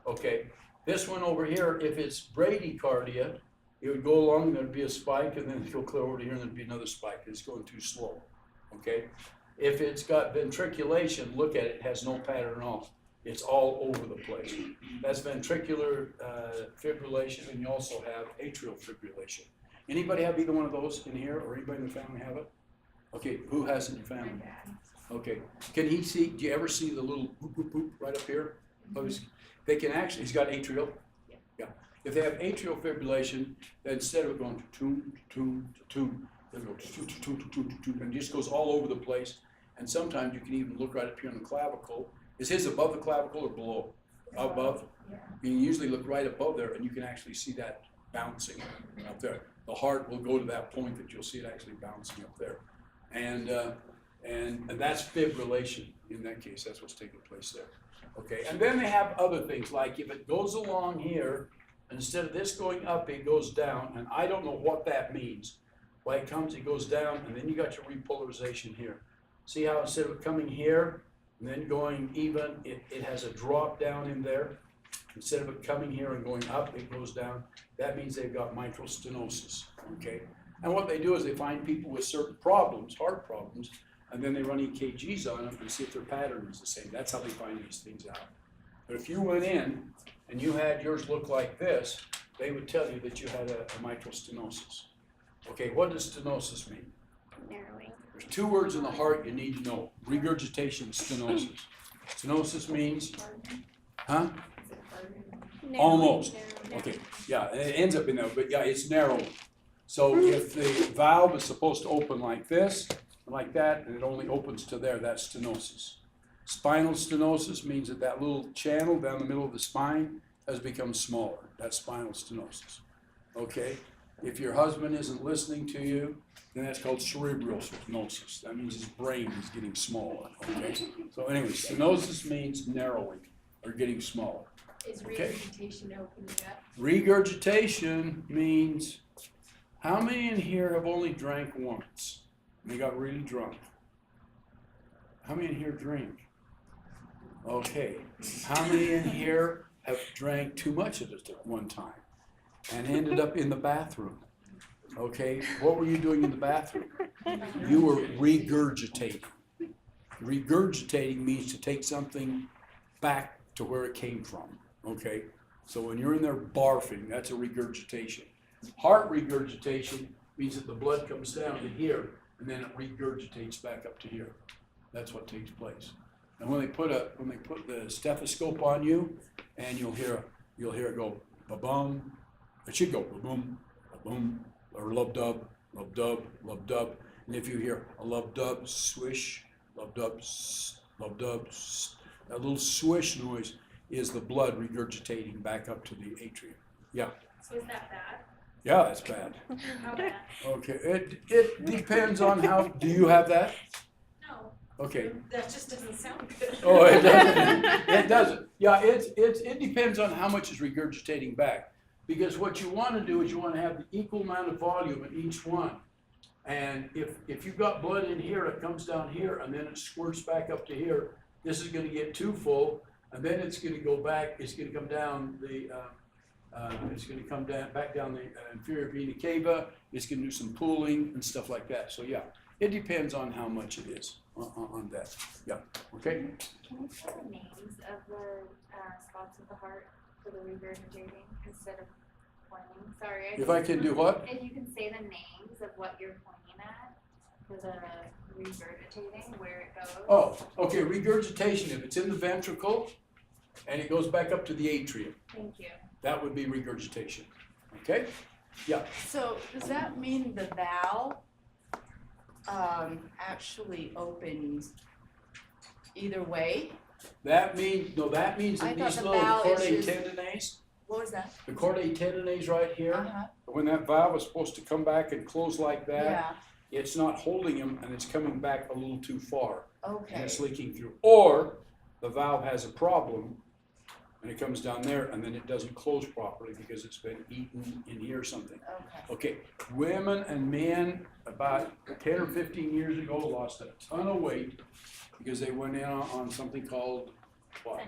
Okay, this one over here, if it's bradycardia, it would go along, there'd be a spike, and then it'd go clear over here, and there'd be another spike. It's going too slow, okay? If it's got ventriculation, look at it, it has no pattern at all. It's all over the place. That's ventricular fibrillation, and you also have atrial fibrillation. Anybody have either one of those in here, or anybody in the family have it? Okay, who has it in your family? Okay, can he see, do you ever see the little boop, boop, boop right up here? They can actually, he's got atrial? Yeah. If they have atrial fibrillation, then instead of it going to tune, they'll go to, and it just goes all over the place. And sometimes you can even look right up here on the clavicle. Is his above the clavicle or below? Above? Yeah. You can usually look right above there, and you can actually see that bouncing up there. The heart will go to that point that you'll see it actually bouncing up there. And that's fibrillation in that case. That's what's taking place there. Okay, and then they have other things, like if it goes along here, instead of this going up, it goes down, and I don't know what that means. Why it comes, it goes down, and then you got your repolarization here. See how instead of it coming here, and then going even, it has a drop down in there. Instead of it coming here and going up, it goes down. That means they've got mitral stenosis, okay? And what they do is they find people with certain problems, heart problems, and then they run EKGs on them and see if their pattern is the same. That's how they find these things out. But if you went in and you had yours look like this, they would tell you that you had a mitral stenosis. Okay, what does stenosis mean? Narrowing. There's two words in the heart you need to know. Regurgitation, stenosis. Stenosis means, huh? Almost. Okay, yeah, it ends up in there, but yeah, it's narrow. So if the valve is supposed to open like this, like that, and it only opens to there, that's stenosis. Spinal stenosis means that that little channel down the middle of the spine has become smaller. That's spinal stenosis. Okay? If your husband isn't listening to you, then that's called cerebral stenosis. That means his brain is getting smaller. Okay? So anyway, stenosis means narrowing or getting smaller. Is Okay. regurgitation opening up? Regurgitation means how many in here have only drank once? And they got really drunk. How many in here drink? Okay. How many in here have drank too much at one time and ended up in the bathroom? Okay. What were you doing in the bathroom? You were regurgitating. Regurgitating means to take something back to where it came from. Okay. So when you're in there barfing, that's a regurgitation. Heart regurgitation means that the blood comes down to here and then it regurgitates back up to here. That's what takes place. And when they put the stethoscope on you, and you'll hear it go ba-bum. It should go ba-boom, ba-boom, or lub-dub, lub-dub, lub-dub. And if you hear a lub-dub swish, lub-dub, lub-dub, that little swish noise is the blood regurgitating back up to the atrium. Yeah. So is that bad? Yeah, that's bad. How bad? Okay, it depends on how, do you have that? No. Okay. That just doesn't sound good. Oh, it doesn't. It doesn't. Yeah, it depends on how much is regurgitating back. Because what you want to do is you want to have the equal amount of volume in each one. And if you've got blood in here, it comes down here and then it squirts back up to here. This is going to get too full, and then it's going to go back. It's going to come down back down the inferior vena cava. It's going to do some pooling and stuff like that. So yeah, it depends on how much it is on that. Yeah. Okay. Can you say the names of the spots of the heart for the regurgitating instead of pointing? Sorry. If I can do what? If you can say the names of what you're pointing at for the regurgitating, where it goes. Oh, okay. Regurgitation. If it's in the ventricle and it goes back up to the atrium, Thank you. that would be regurgitation. Okay. Yeah. So does that mean the valve actually opens either way? That means that means I that thought these the little valve is chordae just- tendinase, What was that? the chordae tendinase right here, Uh-huh, when that valve is supposed to come back and close like that, yeah, it's not holding them and it's coming back a little too far and okay, it's leaking through. Or the valve has a problem and it comes down there and then it doesn't close properly because it's been eaten in here or something. okay. Okay, women and men about 10 or 15 years ago lost a ton of weight because they went in on something called what?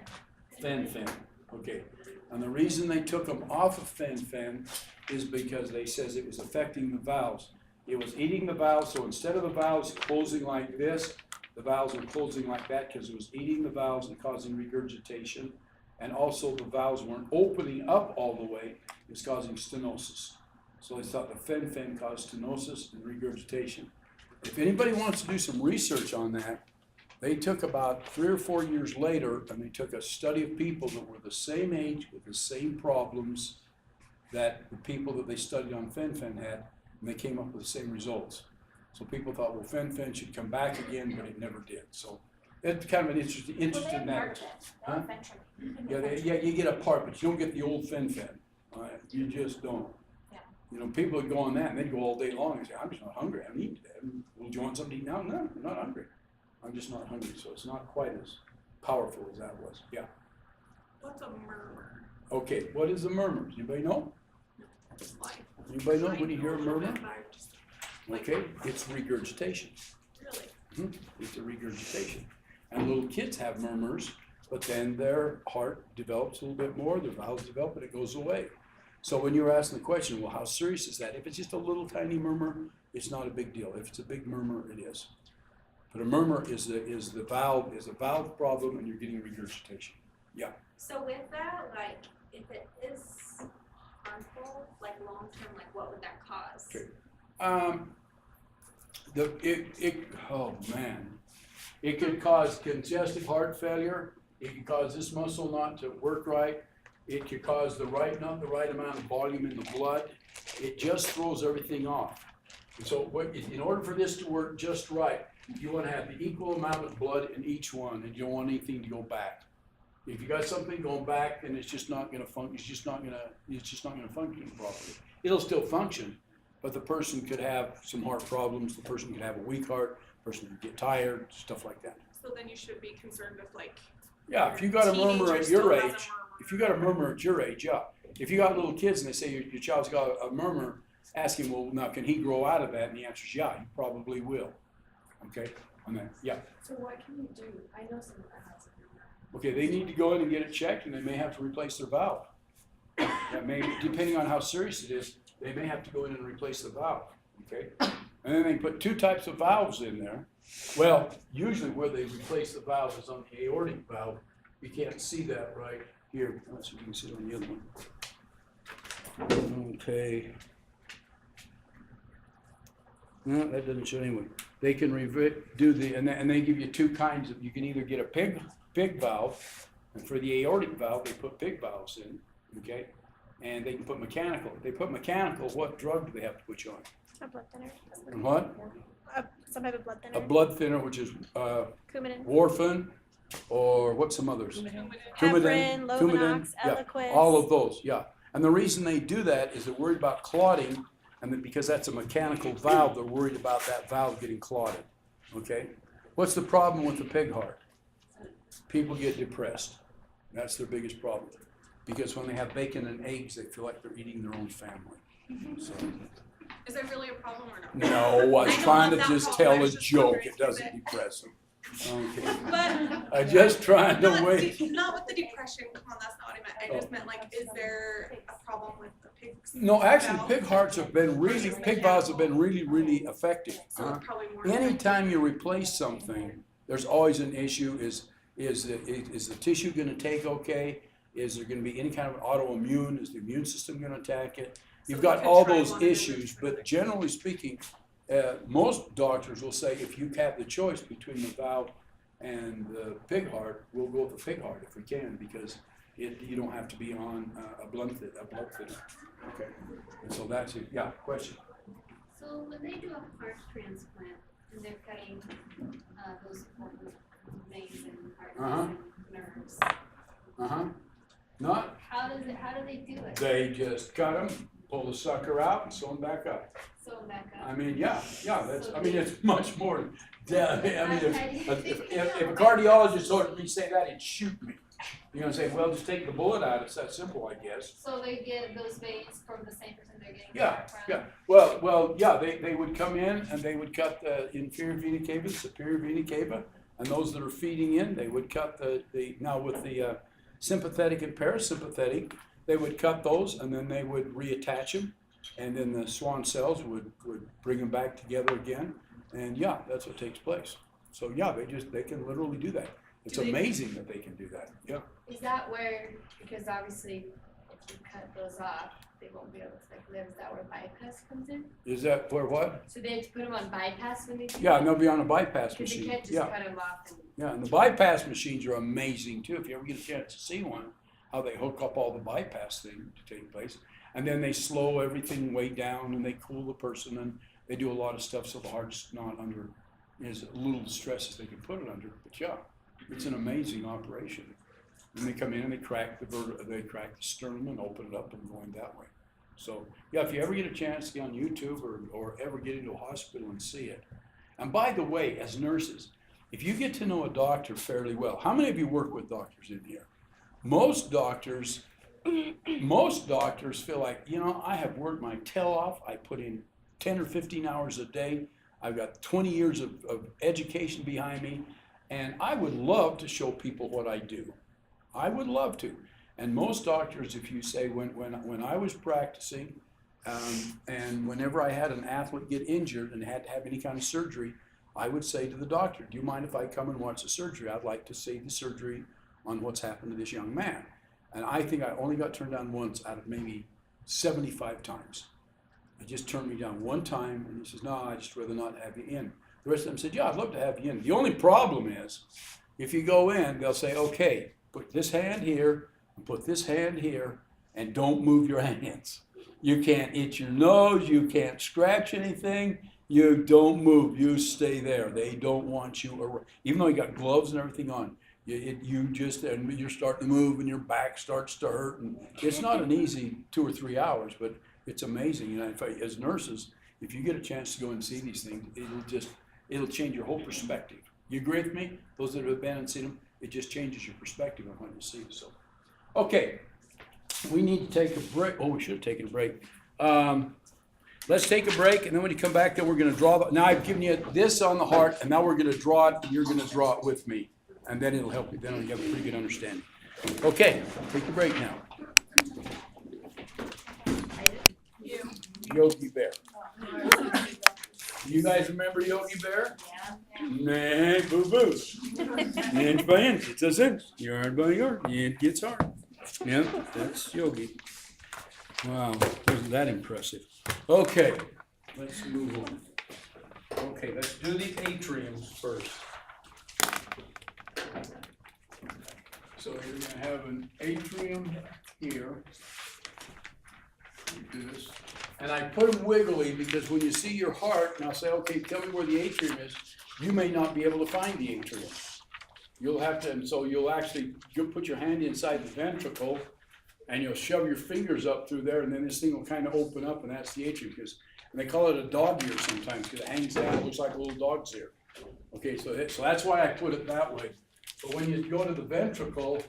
Fen-phen. Okay, and the reason they took them off of fen-phen is because they says it was affecting the valves. It was eating the valves, so instead of the valves closing like this, the valves were closing like that because it was eating the valves and causing regurgitation. And also the valves weren't opening up all the way, it was causing stenosis. So they thought the fen-phen caused stenosis and regurgitation. If anybody wants to do some research on that, they took about 3 or 4 years later and they took a study of people that were the same age with the same problems that the people that they studied on fen-phen had, and they came up with the same results. So people thought, well, fen-phen should come back again, but it never did. So it's kind of an interesting that. Huh? Yeah, you get a part, but you don't get the old fen-phen. You just don't. Yeah. You know, people would go on that and they'd go all day long and say, I'm just not hungry, I'm eating today. Well, do you want something to eat now? No, I'm not hungry. I'm just not hungry, so it's not quite as powerful as that was. Yeah. What's a murmur? Okay, what is a murmur? Does anybody know? Like, Anybody know when you hear a murmur? but I just- Okay, it's regurgitation. Really? It's a regurgitation. And little kids have murmurs, but then their heart develops a little bit more, their valves develop, and it goes away. So when you were asking the question, well, how serious is that? If it's just a little tiny murmur, it's not a big deal. If it's a big murmur, it is. But a murmur is a valve problem, and you're getting regurgitation. Yeah. So with that, like, if it is harmful, like long-term, like what would that cause? Okay. Oh man, it could cause congestive heart failure. It could cause this muscle not to work right. it could cause not the right amount of volume in the blood. It just throws everything off. And so in order for this to work just right, you wanna have the equal amount of blood in each one, and you don't want anything to go back. If you got something going back, then it's just not gonna function, it's just not gonna function properly. It'll still function, but the person could have some heart problems, the person could have a weak heart, the person could get tired, stuff like that. So then you should be concerned with like. Yeah, if you got a murmur teenager at still your has a age, murmur. if you got a murmur at your age, yeah. If you got little kids and they say your child's got a murmur, ask him, well, now can he grow out of that? And the answer is yeah, he probably will. Okay, on that, yeah. So what can you do? I know someone that has a Okay, they need to go in and get it checked, and they may have to replace their valve. That may, depending on how serious it is, they may have to go in and replace the valve, okay? And then they put two types of valves in there. Well, usually where they replace the valve is on the aortic valve. You can't see that right here. Let's see if you can see it on the other one. Okay. No, that doesn't show anyway. They can and they give you two kinds of, you can either get a pig valve, and for the aortic valve, they put pig valves in, okay? And they can put mechanical. If they put mechanical, what drug do they have to put you on? A blood thinner. And what? Some type of blood A thinner. blood thinner, which is Coumadin. warfarin, or what's some others? Heparin, Lovenox, yeah, Eliquis. all of those, yeah. And the reason they do that is they're worried about clotting, and then because that's a mechanical valve, they're worried about that valve getting clotted, okay? What's the problem with the pig heart? People get depressed. That's their biggest problem. Because when they have bacon and eggs, they feel like they're eating their own family. So, Is there really a problem or not? no, I was I don't trying want to that just problem. tell I a was just joke. wondering It if doesn't it- depress them. Okay. But I'm just trying to wait. not with the depression, come on, that's not what I meant. I just meant like, is there a problem with the pigs? No, actually, valve? pig hearts have been really, pig valves have been really effective. So it's probably more. Anytime you replace something, there's always an issue, is the tissue gonna take okay? Is there gonna be any kind of autoimmune? Is the immune system gonna attack it? You've So got we could all try those one and then issues, try but generally speaking, most doctors will say if you have the choice between the valve and the pig heart, we'll go with the pig heart if we can, because you don't have to be on a blood thinner. Okay, and so that's it. Yeah, question? So when they do a heart transplant and they're cutting those veins and arteries and nerves, Not, how do they do it? they just cut them, pull the sucker out and sew them back up. So back I up. mean, yeah, it's much more, yeah, I mean, if I- a cardiologist ordered me to say that, he'd shoot me. You're gonna say, well, just take the bullet out, it's that simple, I guess. So they get those veins from the same person they're getting the Yeah, heart from? yeah, well, yeah, they would come in and they would cut the inferior vena cava, superior vena cava, and those that are feeding in, they would cut now with the sympathetic and parasympathetic, they would cut those and then they would reattach them, and then the Schwann cells would bring them back together again, and yeah, that's what takes place. So yeah, they can literally do that. It's Do they- amazing that they can do that, yeah. Is that where, because obviously if you cut those off, they won't be able to live, is that where bypass comes in? Is that where what? So they have to put them on bypass when they do Yeah, that? and they'll be on a bypass Because you machine, can't just yeah. cut them off and. Yeah, and the bypass machines are amazing too. If you ever get a chance to see one, how they hook up all the bypass thing to take place. And then they slow everything way down and they cool the person and they do a lot of stuff so the heart's not under as little stress as they can put it under. But yeah, it's an amazing operation. And they come in and they crack the sternum and open it up and go in that way. So yeah, if you ever get a chance to get on YouTube or ever get into a hospital and see it. And by the way, as nurses, if you get to know a doctor fairly well, how many of you work with doctors in here? Most doctors feel like, I have worked my tail off. I put in 10 or 15 hours a day. I've got 20 years of education behind me. And I would love to show people what I do. I would love to. And most doctors, if you say, when I was practicing, and whenever I had an athlete get injured and had to have any kind of surgery, I would say to the doctor, do you mind if I come and watch the surgery? I'd like to see the surgery on what's happened to this young man. And I think I only got turned down once out of maybe 75 times. He just turned me down one time, and he says, no, I'd just rather not have you in. The rest of them said, yeah, I'd love to have you in. The only problem is, if you go in, they'll say, okay, put this hand here, and put this hand here and don't move your hands. You can't itch your nose, you can't scratch anything, you don't move, you stay there. They don't want you around. Even though you got gloves and everything on, and you're starting to move and your back starts to hurt. And it's not an easy 2 or 3 hours, but it's amazing. You know, in fact, as nurses, if you get a chance to go and see these things, it'll change your whole perspective. You agree with me? Those that have been and seen them, it just changes your perspective on what you see. So, okay, we need to take a break. Oh, we should have taken a break. Let's take a break, and then when you come back, then we're going to draw. Now I've given you this on the heart, and now we're going to draw it, and you're going to draw it with me, and then it'll help you. Then you'll have a pretty good understanding. Okay, take a break now. Yogi Bear. You guys remember Yogi Bear? Yeah. Nah, boo-boo. Inch by inch, it says inch. Yard by yard, it gets hard. Yeah, that's Yogi. Wow, wasn't that impressive? Okay, let's move on. Okay, let's do the atriums first. So you're gonna have an atrium here. Like this. And I put them wiggly because when you see your heart, and I'll say, okay, tell me where the atrium is, you may not be able to find the atrium. You'll have to, and so you'll put your hand inside the ventricle, and you'll shove your fingers up through there, and then this thing will kind of open up, and that's the atrium. And they call it a dog ear sometimes, because it hangs down, it looks like a little dog's ear. Okay, so that's why I put it that way. But when you go to the ventricle,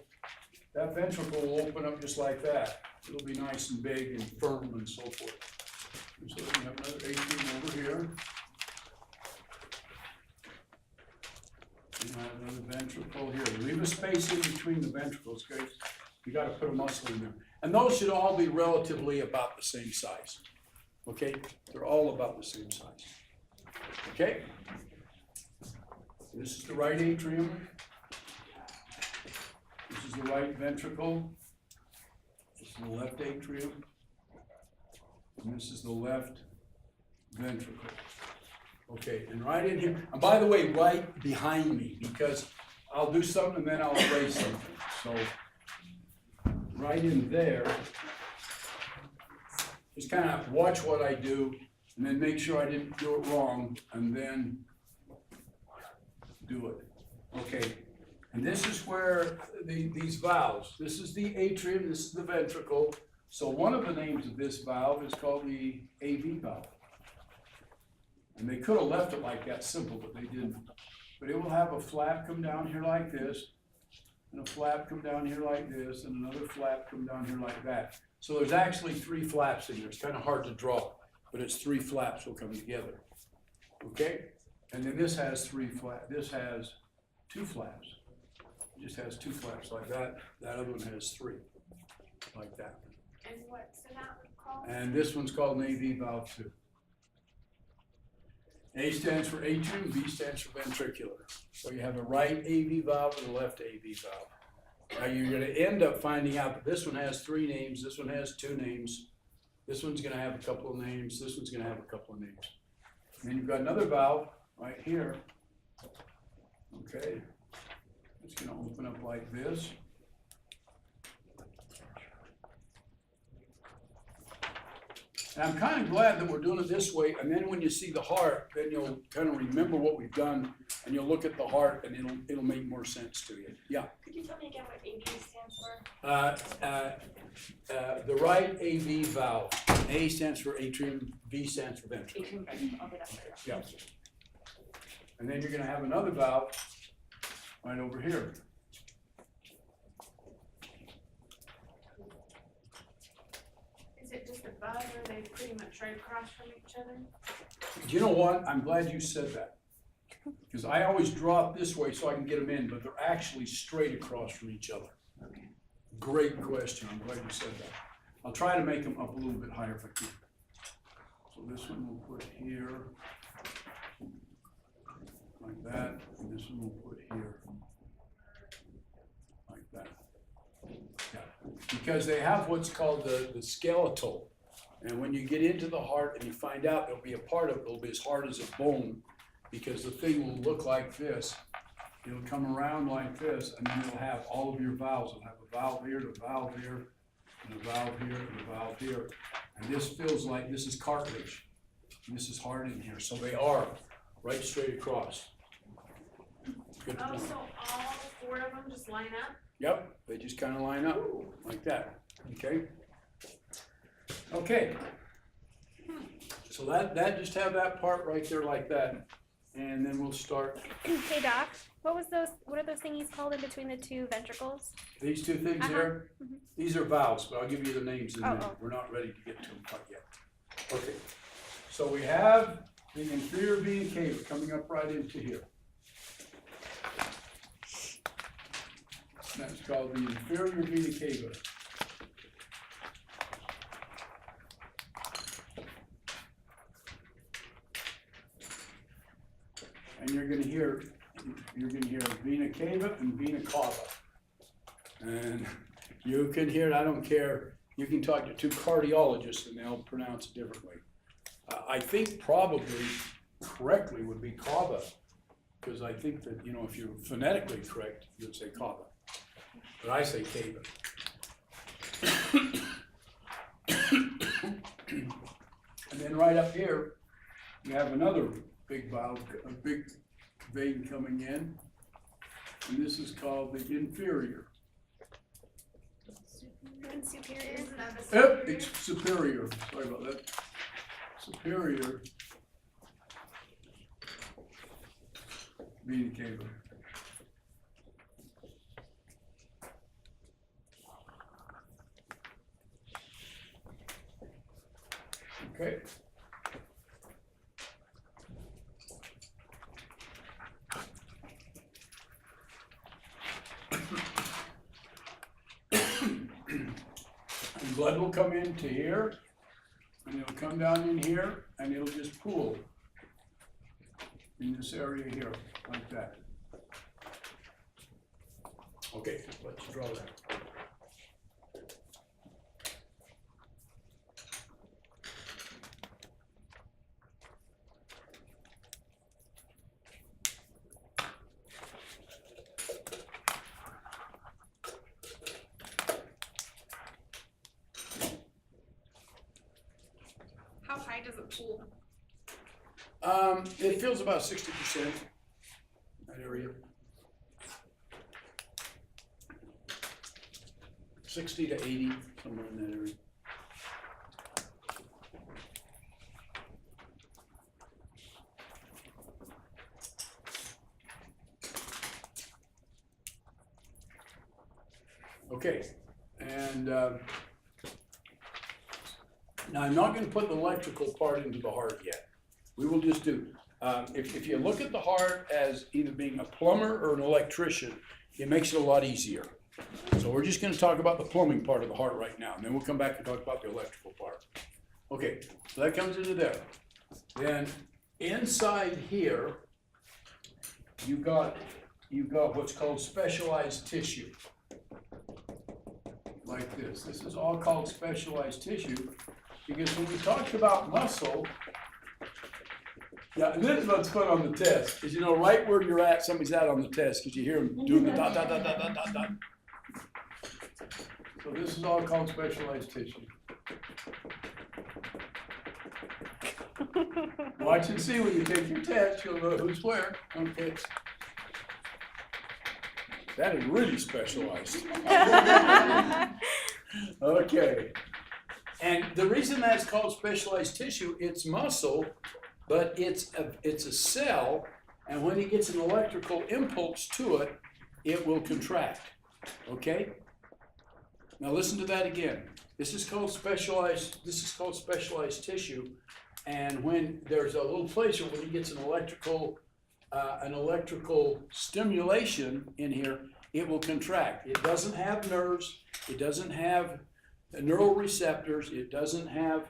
that ventricle will open up just like that. It'll be nice and big and firm and so forth. And so we have another atrium over here. And I have another ventricle here. Leave a space in between the ventricles, guys. You got to put a muscle in there. And those should all be relatively about the same size. Okay? They're all about the same size. Okay? This is the right atrium. This is the right ventricle. This is the left atrium. And this is the left ventricle. Okay, and right in here, and by the way, right behind me, because I'll do something and then I'll erase something. So, right in there, just kind of watch what I do, and then make sure I didn't do it wrong, and then do it. Okay, and this is where these valves, this is the atrium, this is the ventricle. So one of the names of this valve is called the AV valve. And they could have left it like that simple, but they didn't. But it will have a flap come down here like this, and a flap come down here like this, and another flap come down here like that. So there's actually 3 flaps in there. It's kind of hard to draw, but it's 3 flaps will come together. Okay? And then this has 3 flaps. This has 2 flaps. It just has 2 flaps like that. That other one has 3, like that. And what's that called? And this one's called an AV valve too. A stands for atrium, V stands for ventricular. So you have a right AV valve and a left AV valve. Now you're going to end up finding out that this one has 3 names, this one has 2 names, this one's going to have a couple of names, this one's going to have a couple of names. And then you've got another valve right here. Okay, it's going to open up like this. And I'm kind of glad that we're doing it this way, and then when you see the heart, then you'll kind of remember what we've done, and you'll look at the heart, and it'll make more sense to you. Yeah? Could you tell me again what AV stands for? The right AV valve. A stands for atrium, V stands for ventricle. Atrium ventricle, okay, that's right. Yeah. And then you're going to have another valve right over here. Is it just above, or are they pretty much right across from each other? You know what? I'm glad you said that. Because I always draw it this way so I can get them in, but they're actually straight across from each other. Okay. Great question. I'm glad you said that. I'll try to make them up a little bit higher if I can. So this one we'll put here, like that, and this one we'll put here, like that. Yeah. Because they have what's called the skeletal. And when you get into the heart and you find out there'll be a part of it, it'll be as hard as a bone, because the thing will look like this. it'll come around like this, and then it'll have all of your valves. It'll have a valve here, and a valve here, and a valve here, and a valve here. And this feels like this is cartilage. And this is hard in here, so they are right straight across. Good. Oh, so all 4 of them just line up? Yep, they just kind of line up like that, okay? Okay. So that just have that part right there like that, and then we'll start. Hey Doc, what are those thingies called in between the two ventricles? These two things Uh-huh. here, these are valves, but I'll give you the names in a minute. Oh. We're not ready to get to them quite yet. Okay, so we have the inferior vena cava coming up right into here. That's called the inferior vena cava. And you're gonna hear vena cava and vena cava. And you can hear it, I don't care, you can talk to 2 cardiologists and they'll pronounce it differently. I think probably correctly would be cava, because I think that, you know, if you're phonetically correct, you'd say cava. But I say cava. And then right up here, you have another big valve, a big vein coming in, and this is called the inferior. And superior. Isn't that the Yep, superior? it's superior, sorry about that. Superior vena cava. Okay. And blood will come into here, and it'll come down in here, and it'll just pool in this area here, like that. Okay, let's draw that. How high does it pool? It feels about 60%, that area. 60 to 80, somewhere in that area. Okay, and now I'm not going to put the electrical part into the heart yet. We will just do, if you look at the heart as either being a plumber or an electrician, it makes it a lot easier. So we're just going to talk about the plumbing part of the heart right now, and then we'll come back and talk about the electrical part. Okay, so that comes into there. Then inside here, you've got what's called specialized tissue. Like this. This is all called specialized tissue, because when we talked about muscle, yeah, and this is what's fun on the test, is you know right where you're at, somebody's at on the test, because you hear them doing the dot, dot, dot, dot, dot, dot, dot. So this is all called specialized tissue. Watch and see when you take your test, you'll know who's where. Okay. That is really specialized. Okay. And the reason that's called specialized tissue, it's muscle, but it's a cell, and when it gets an electrical impulse to it, it will contract. Okay? Now listen to that again. This is called specialized tissue, and when there's a little place where when it gets an electrical stimulation in here, it will contract. It doesn't have nerves, it doesn't have neural receptors, it doesn't have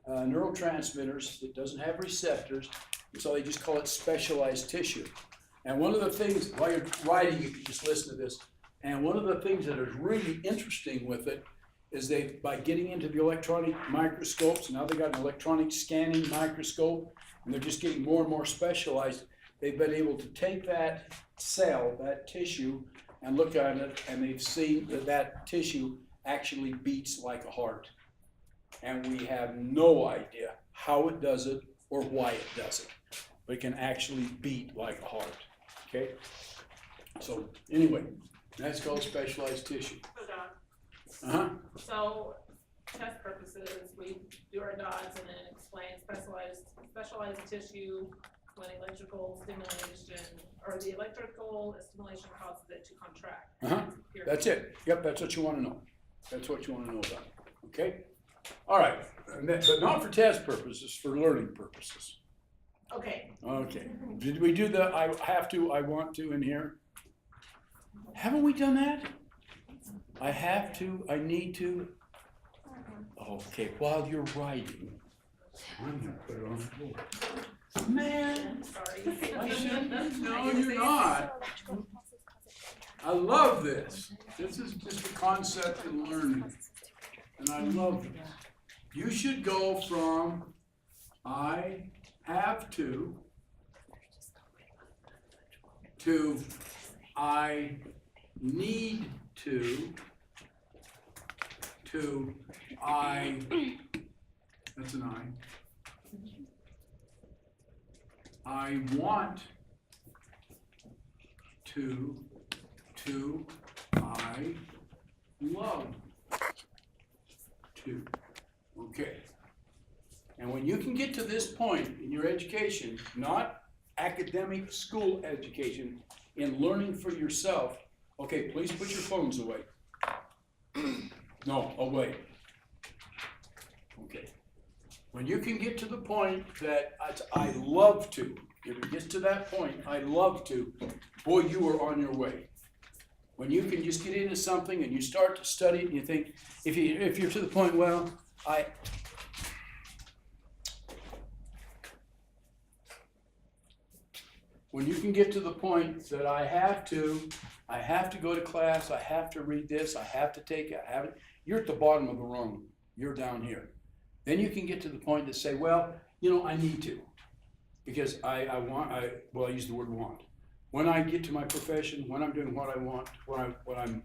neurotransmitters, it doesn't have receptors, so they just call it specialized tissue. And one of the things, while you're writing, you can just listen to this, and one of the things that is really interesting with it is they, by getting into the electronic microscopes, now they got an electronic scanning microscope, and they're just getting more and more specialized. they've been able to take that cell, that tissue, and look at it, and they've seen that that tissue actually beats like a heart. And we have no idea how it does it or why it does it, but it can actually beat like a heart, okay? So anyway, that's called specialized tissue. So Don, Uh-huh. so test purposes, we do our dots and then explain specialized tissue when electrical stimulation, or the electrical stimulation causes it to contract. Uh-huh. Period. That's it. Yep, that's what you want to know. That's what you want to know about. Okay? All right. And that, but not for test purposes, for learning purposes. Okay, Okay. Did we do the I have to, I want to in here? Haven't we done that? I have to, I need to. Okay, while you're writing, I'm gonna put it on the board. Man, sorry. I shouldn't. No, you're not. I love this. This is just a concept in learning, and I love it. You should go from I have to I need to I, that's an I want to I love to. Okay. And when you can get to this point in your education, not academic school education, in learning for yourself, okay, please put your phones away. No, away. Okay. When you can get to the point that I love to, if it gets to that point, I love to, boy, you are on your way. When you can just get into something and you start to study it and you think, if you're to the point, well, when you can get to the point that I have to go to class, I have to read this, I have to take it, you're at the bottom of the rung, you're down here. Then you can get to the point to say, well, I need to, because I use the word want. When I get to my profession, when I'm doing what I want, what I'm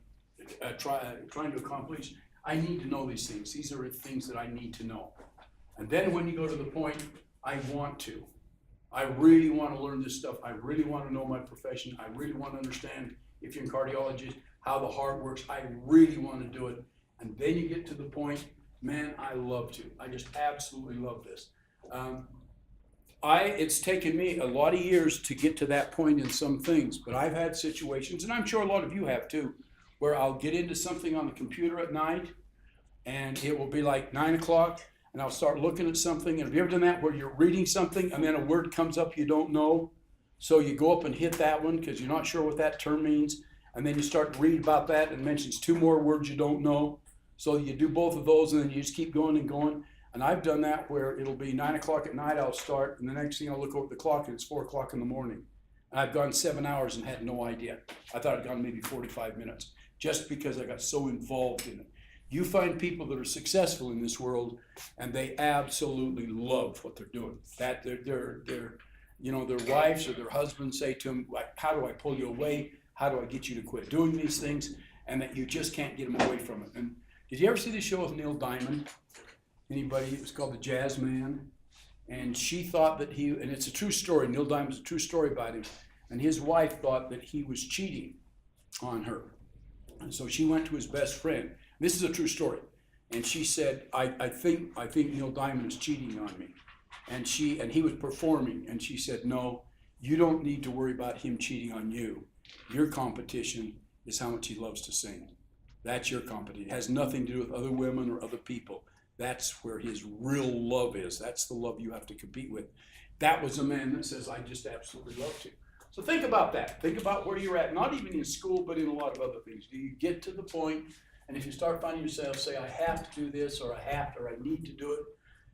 trying to accomplish, I need to know these things. These are things that I need to know. And then when you go to the point, I want to. I really want to learn this stuff. I really want to know my profession. I really want to understand, if you're in cardiology, how the heart works. I really want to do it. And then you get to the point, man, I love to. I just absolutely love this. It's taken me a lot of years to get to that point in some things, but I've had situations, and I'm sure a lot of you have too, where I'll get into something on the computer at night, and it will be like 9 o'clock, and I'll start looking at something. And have you ever done that, where you're reading something and then a word comes up you don't know? So you go up and hit that one because you're not sure what that term means, and then you start to read about that and it mentions 2 more words you don't know. So you do both of those, and then you just keep going and going. And I've done that where it'll be 9 o'clock at night, I'll start, and the next thing I'll look over the clock and it's 4 o'clock in the morning. And I've gone 7 hours and had no idea. I thought I'd gone maybe 45 minutes, just because I got so involved in it. You find people that are successful in this world, and they absolutely love what they're doing. That their wives or their husbands say to them, like, how do I pull you away? How do I get you to quit doing these things? And that you just can't get them away from it. And did you ever see the show with Neil Diamond? Anybody? It was called The Jazz Man. And she thought that and it's a true story, Neil Diamond's a true story about him. And his wife thought that he was cheating on her. And so she went to his best friend. This is a true story. And she said, I think Neil Diamond is cheating on me. And he was performing, and she said, no, you don't need to worry about him cheating on you. Your competition is how much he loves to sing. That's your competition. It has nothing to do with other women or other people. That's where his real love is. That's the love you have to compete with. That was a man that says, I just absolutely love to. So think about that. Think about where you're at, not even in school, but in a lot of other things. Do you get to the point, and if you start finding yourself say, I have to do this, or I need to do it,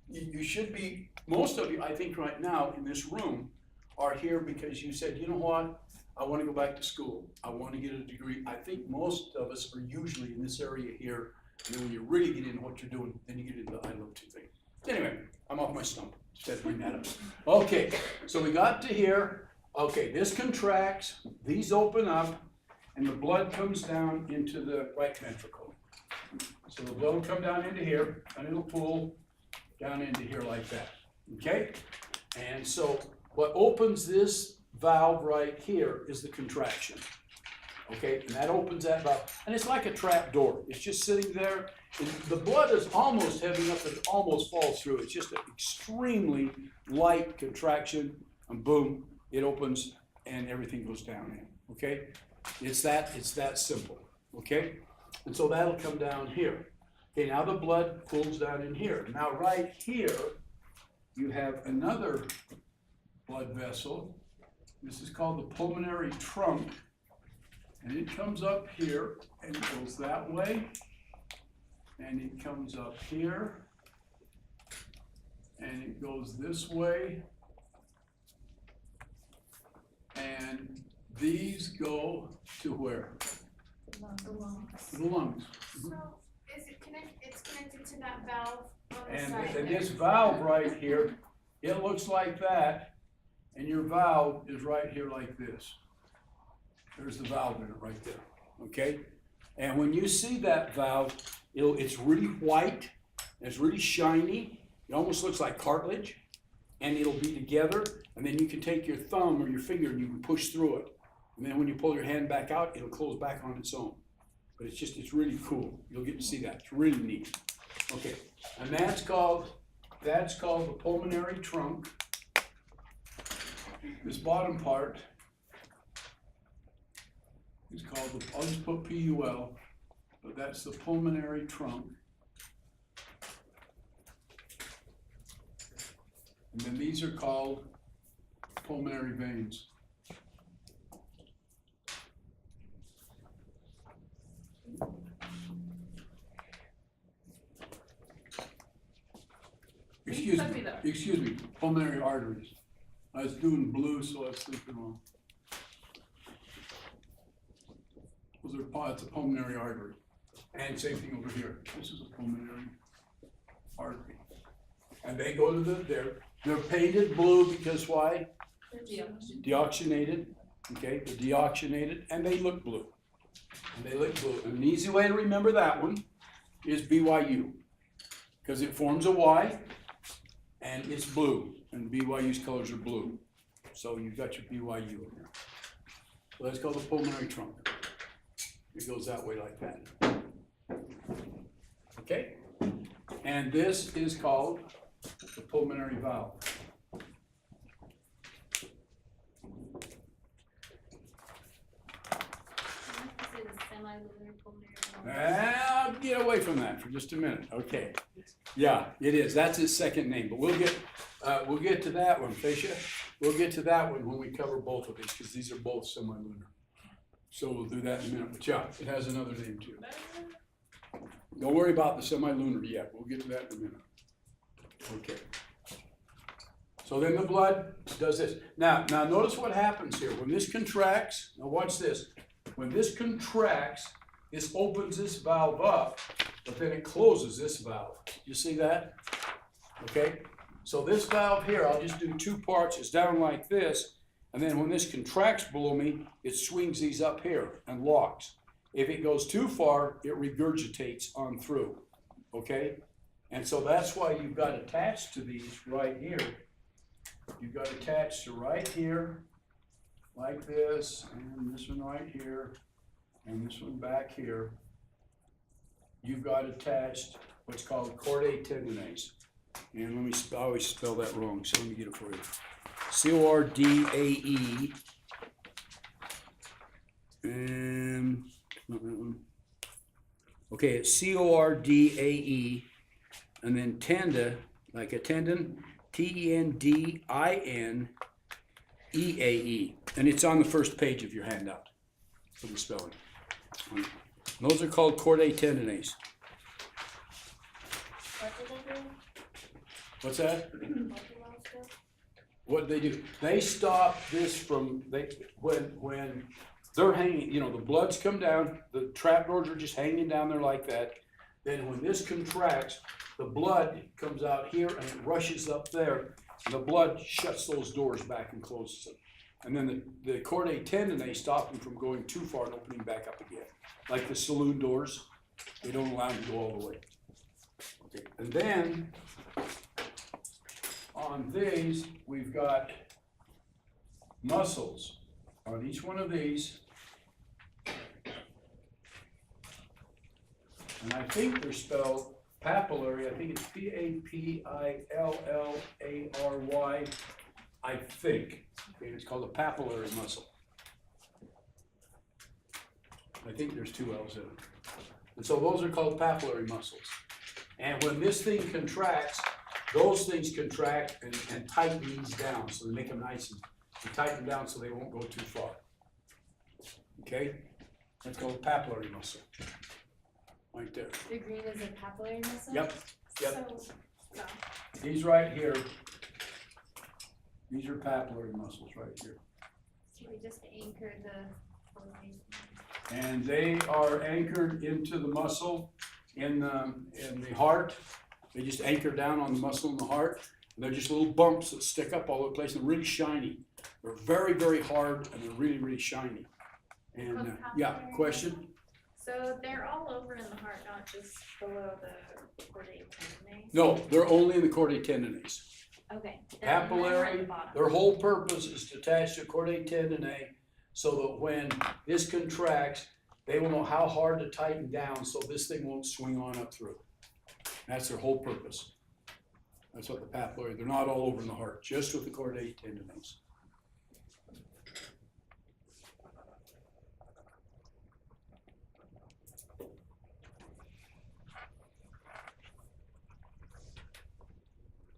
you should be, most of you, I think right now in this room, are here because you said, you know what, I want to go back to school. I want to get a degree. I think most of us are usually in this area here. And then when you really get into what you're doing, then you get into the I love to thing. Anyway, I'm off my stump. Just had to bring that up. Okay, so we got to here. Okay, this contracts, these open up, and the blood comes down into the right ventricle. So the blood will come down into here, and it'll pool down into here like that, okay? And so what opens this valve right here is the contraction, okay? And that opens that valve, and it's like a trap door. It's just sitting there, and the blood is almost heavy enough that it almost falls through. It's just an extremely light contraction, and boom, it opens, and everything goes down in, okay? It's that simple, okay? And so that'll come down here. Okay, now the blood pools down in here. Now right here, you have another blood vessel. This is called the pulmonary trunk. And it comes up here and goes that way. And it comes up here. And it goes this way. And these go to where? The lungs. The lungs. So, is it it's connected to that valve on the And side and there? this valve right here, it looks like that, and your valve is right here like this. There's the valve in it right there, okay? And when you see that valve, it's really white, it's really shiny, it almost looks like cartilage, and it'll be together, and then you can take your thumb or your finger and you can push through it. And then when you pull your hand back out, it'll close back on its own. But it's really cool. You'll get to see that. It's really neat. Okay, and that's called the pulmonary trunk. This bottom part is called I'll just put PUL, but that's the pulmonary trunk. And then these are called pulmonary veins. Excuse me, pulmonary arteries. I was doing blue, so I was thinking wrong. It's a pulmonary artery. And same thing over here. This is a pulmonary artery. And they go to they're painted blue because why? Deoxygenated. Okay, they're deoxygenated and they look blue. And they look blue. And an easy way to remember that one is BYU. Because it forms a Y and it's blue. And BYU's colors are blue. So you've got your BYU in there. So that's called the pulmonary trunk. It goes that way like that. Okay? And this is called the pulmonary valve. I'll get away from that for just a minute. Okay. Yeah, it is. That's its second name. But we'll get to that one, Fisha. We'll get to that one when we cover both of these because these are both semilunar. So we'll do that in a minute. But yeah, it has another name too. Don't worry about the semilunar yet. We'll get to that in a minute. Okay. So then the blood does this. Now notice what happens here. When this contracts, now watch this. When this contracts, this opens this valve up, but then it closes this valve. You see that? Okay? So this valve here, I'll just do two parts. It's down like this, and then when this contracts below me, it swings these up here and locks. If it goes too far, it regurgitates on through. Okay? And so that's why you've got attached to these right here. You've got attached to right here, like this, and this one right here, and this one back here. You've got attached what's called chordae tendineae. And I always spell that wrong, so let me get it for you. C-O-R-D-A-E. And, okay, it's C-O-R-D-A-E. And then tenda, like a tendon, T-E-N-D-I-N-E-A-E. And it's on the first page of your handout for the spelling. Those are called chordae tendineae. What do they do? What's that? What do those do? What they do? They stop this from, when they're hanging, the bloods come down, the trap doors are just hanging down there like that. Then when this contracts, the blood comes out here and it rushes up there. And the blood shuts those doors back and closes them. And then the chordate tendonae stop them from going too far and opening back up again. Like the saloon doors, they don't allow them to go all the way. Okay, and then on these, we've got muscles on each one of these. And I think they're spelled papillary. I think it's P-A-P-I-L-L-A-R-Y, I think. Okay, it's called a papillary muscle. I think there's two L's in it. And so those are called papillary muscles. And when this thing contracts, those things contract and tighten these down, so they make them nice and tighten down so they won't go too far. Okay? That's called a papillary muscle. Right there. The green is a papillary muscle? Yep, yep. So, These right here, these are papillary muscles right here. So we just anchor the formation. And they are anchored into the muscle in the heart. They just anchor down on the muscle in the heart. And they're just little bumps that stick up all over the place and they're really shiny. They're very, very hard and they're really, really shiny. And yeah, question? so they're all over in the heart, not just below the chordate tendonae? No, they're only in the chordate tendonae. Okay. They're at Papillary, the bottom. their whole purpose is to attach to chordate tendonae so that when this contracts, they will know how hard to tighten down so this thing won't swing on up through. That's their whole purpose. That's what the papillary, they're not all over in the heart, just with the chordate tendonae.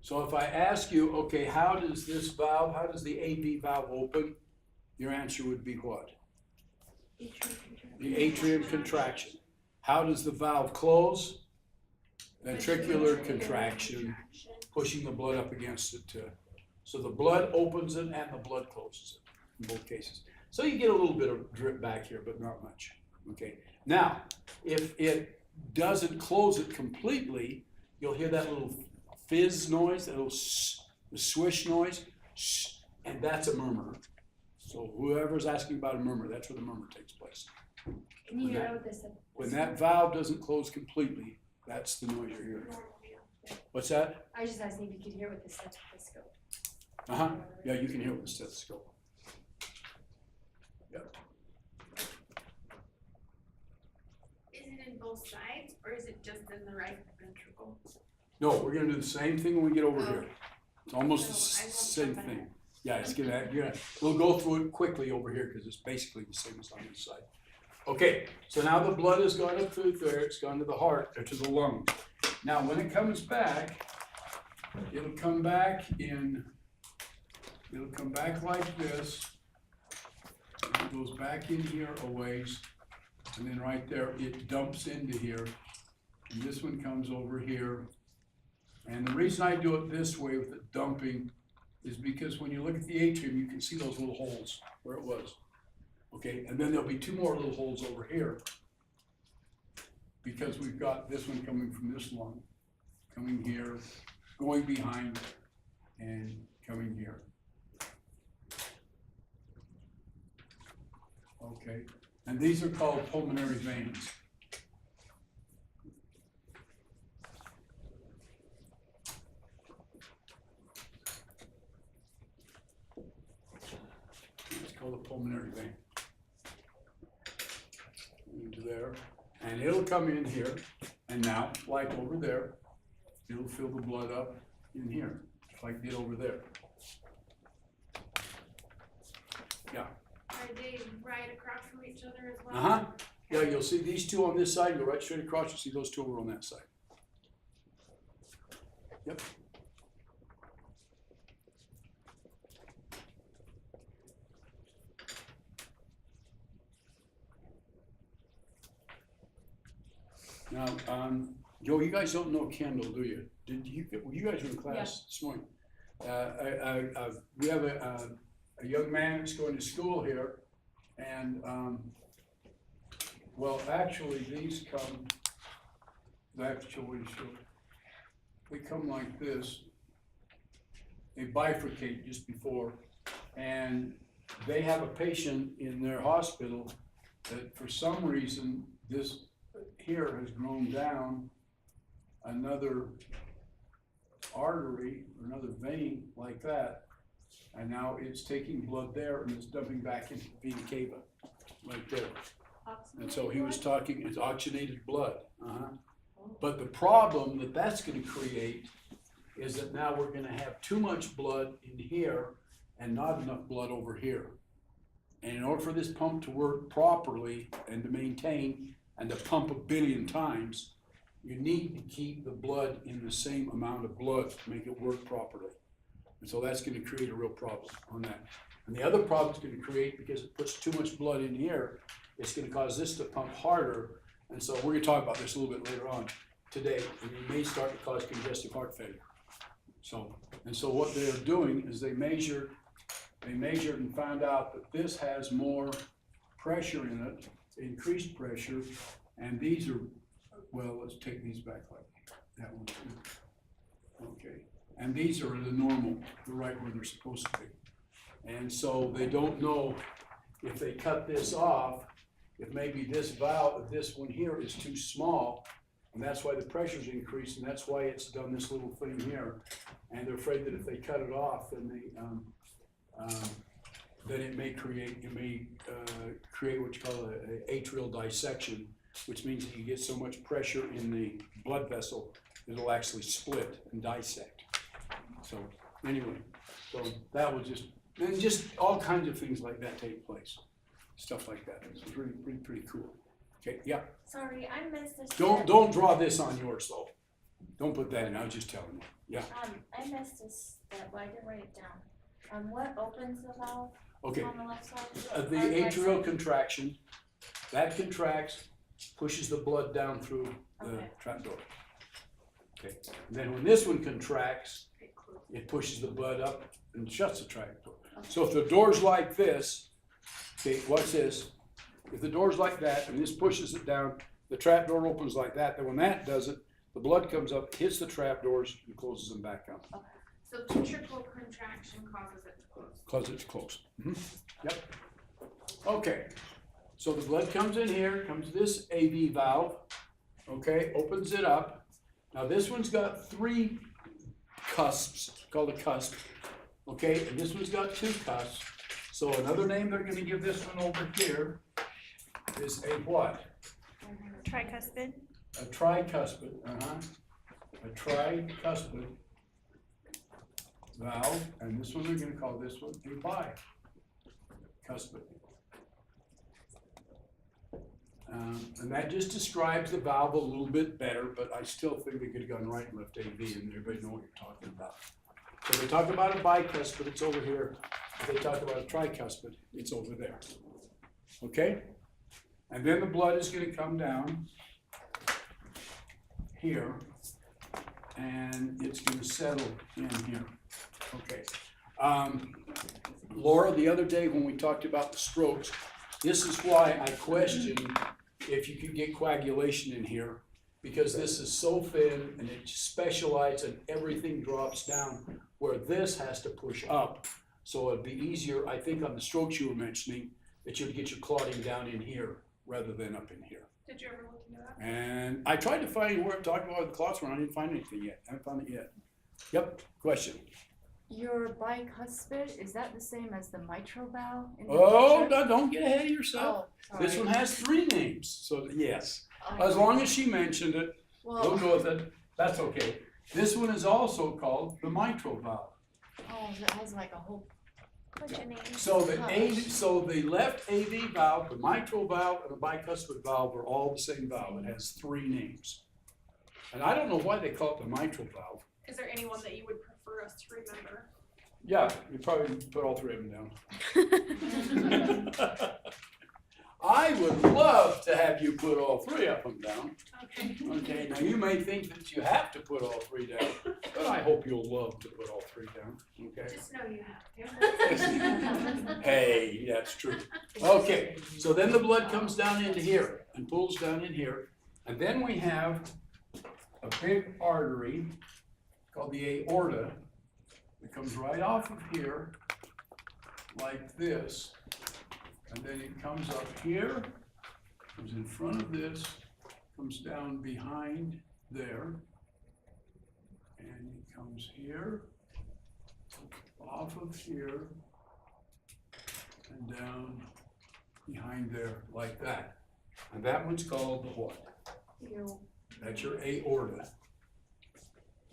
So if I ask you, okay, how does this valve, how does the AV valve open? Your answer would be what? The atrium contraction. How does the valve close? Ventricular contraction, pushing the blood up against it too. So the blood opens it and the blood closes it in both cases. So you get a little bit of drip back here, but not much. Okay. Now, if it doesn't close it completely, you'll hear that little fizz noise, that little swish noise, and that's a murmur. So whoever's asking about a murmur, that's where the murmur takes place. Can you hear what this is? When that valve doesn't close completely, that's the noise you're hearing. What's that? I was just asking if you could hear what the stethoscope. Uh-huh. Yeah, you can hear it with the stethoscope. Yep. Is it in both sides, or is it just in the right ventricle? No, we're gonna do the same thing when we get over here. It's almost the No, I won't same jump thing. ahead. Yeah, it's gonna, we'll go through it quickly over here because it's basically the same as on this side. Okay, so now the blood has gone up through there, it's gone to the heart, or to the lungs. Now, when it comes back, it'll come back like this. It goes back in here a ways, and then right there, it dumps into here. And this one comes over here. And the reason I do it this way with the dumping is because when you look at the atrium, you can see those little holes where it was. Okay, and then there'll be two more little holes over here because we've got this one coming from this lung, coming here, going behind, and coming here. Okay, and these are called pulmonary veins. It's called a pulmonary vein. Into there, and it'll come in here, and now, like over there, it'll fill the blood up in here, like it did over there. Yeah. Are they right across from each other as well? Uh-huh. Yeah, you'll see these two on this side, go right straight across, you'll see those two over on that side. Yep. Now, Joe, you guys don't know Kendall, do you? You guys were in class this morning. We have a young man that's going to school here, and, well, actually, these come, I have to show you, they come like this. They bifurcate just before, and they have a patient in their hospital that for some reason, this here has grown down another artery, or another vein like that, and now it's taking blood there and it's dumping back into the vena cava, right there. And so he was talking, it's oxygenated blood, But the problem that that's gonna create is that now we're gonna have too much blood in here and not enough blood over here. And in order for this pump to work properly and to maintain and to pump 1 billion times, you need to keep the blood in the same amount of blood to make it work properly. And so that's gonna create a real problem on that. And the other problem it's gonna create, because it puts too much blood in here, it's gonna cause this to pump harder. And so we're gonna talk about this a little bit later on today, and it may start to cause congestive heart failure. So what they're doing is they measured and found out that this has more pressure in it, increased pressure, and these are, well, let's take these back like that one too. Okay, and these are the normal, the right where they're supposed to be. And so they don't know if they cut this off, if maybe this valve, this one here is too small, and that's why the pressure's increased, and that's why it's done this little thing here. And they're afraid that if they cut it off, then it may create what you call a atrial dissection, which means that you get so much pressure in the blood vessel, it'll actually split and dissect. So anyway, so that was just all kinds of things like that take place, stuff like that. It's pretty cool. Okay, yeah. Sorry, I missed this. Don't draw this on yours though. Don't put that in. I was just telling you. Yeah. I missed this step. Well, I didn't write it down. What opens the valve Okay. on the left side? The atrial contraction, that contracts, pushes the blood down through the Okay. trapdoor. Okay. And then when this one contracts, it pushes the blood up and shuts the trapdoor. So if the door's like this, okay, watch this. If the door's like that and this pushes it down, the trapdoor opens like that. Then when that does it, the blood comes up, hits the trapdoors, and closes them back up. So ventricular contraction causes it to close. Close it close. Yep. Okay. So the blood comes in here, comes this AV valve, okay, opens it up. Now this one's got 3 cusps, called a cusp, okay, and this one's got 2 cusps. So another name they're gonna give this one over here is a what? Tricuspid. A tricuspid, a tricuspid valve, and this one we're gonna call this one a bicuspid. And that just describes the valve a little bit better, but I still think they could have gone right and left AV, and everybody know what you're talking about. So they talk about a bicuspid, it's over here. If they talk about a tricuspid, it's over there. Okay? And then the blood is gonna come down here, and it's gonna settle in here. Okay. Laura, the other day when we talked about the strokes, this is why I questioned if you could get coagulation in here, because this is so thin and it's specialized and everything drops down, where this has to push up. So it'd be easier, I think on the strokes you were mentioning, that you'd get your clotting down in here rather than up in here. Did you ever look into that? And I tried to find where it talked about the clots were, and I didn't find anything yet. I haven't found it yet. Yep, question. Your bicuspid, is that the same as the mitral valve? In the Oh, picture? don't get ahead of yourself. Oh, This sorry. one has 3 names, so yes. Oh, As long as she mentioned it, we'll Well, go with it. That's okay. This one is also called the mitral valve. oh, that has like a whole, Bunch of names. So the left AV valve, the mitral valve, and the bicuspid valve are all the same valve. It has 3 names. And I don't know why they call it the mitral valve. Is there anyone that you would prefer us to remember? Yeah, you probably put all 3 of them down. I would love to have you put all 3 of them down. Okay. Okay, now you may think that you have to put all 3 down, but I hope you'll love to put all 3 down, okay? Just know you have to. Hey, that's true. Okay, so then the blood comes down into here and pulls down in here. And then we have a big artery called the aorta that comes right off of here, like this, and then it comes up here, comes in front of this, comes down behind there, and it comes here, off of here, and down behind there, like that. And that one's called the what? That's your aorta.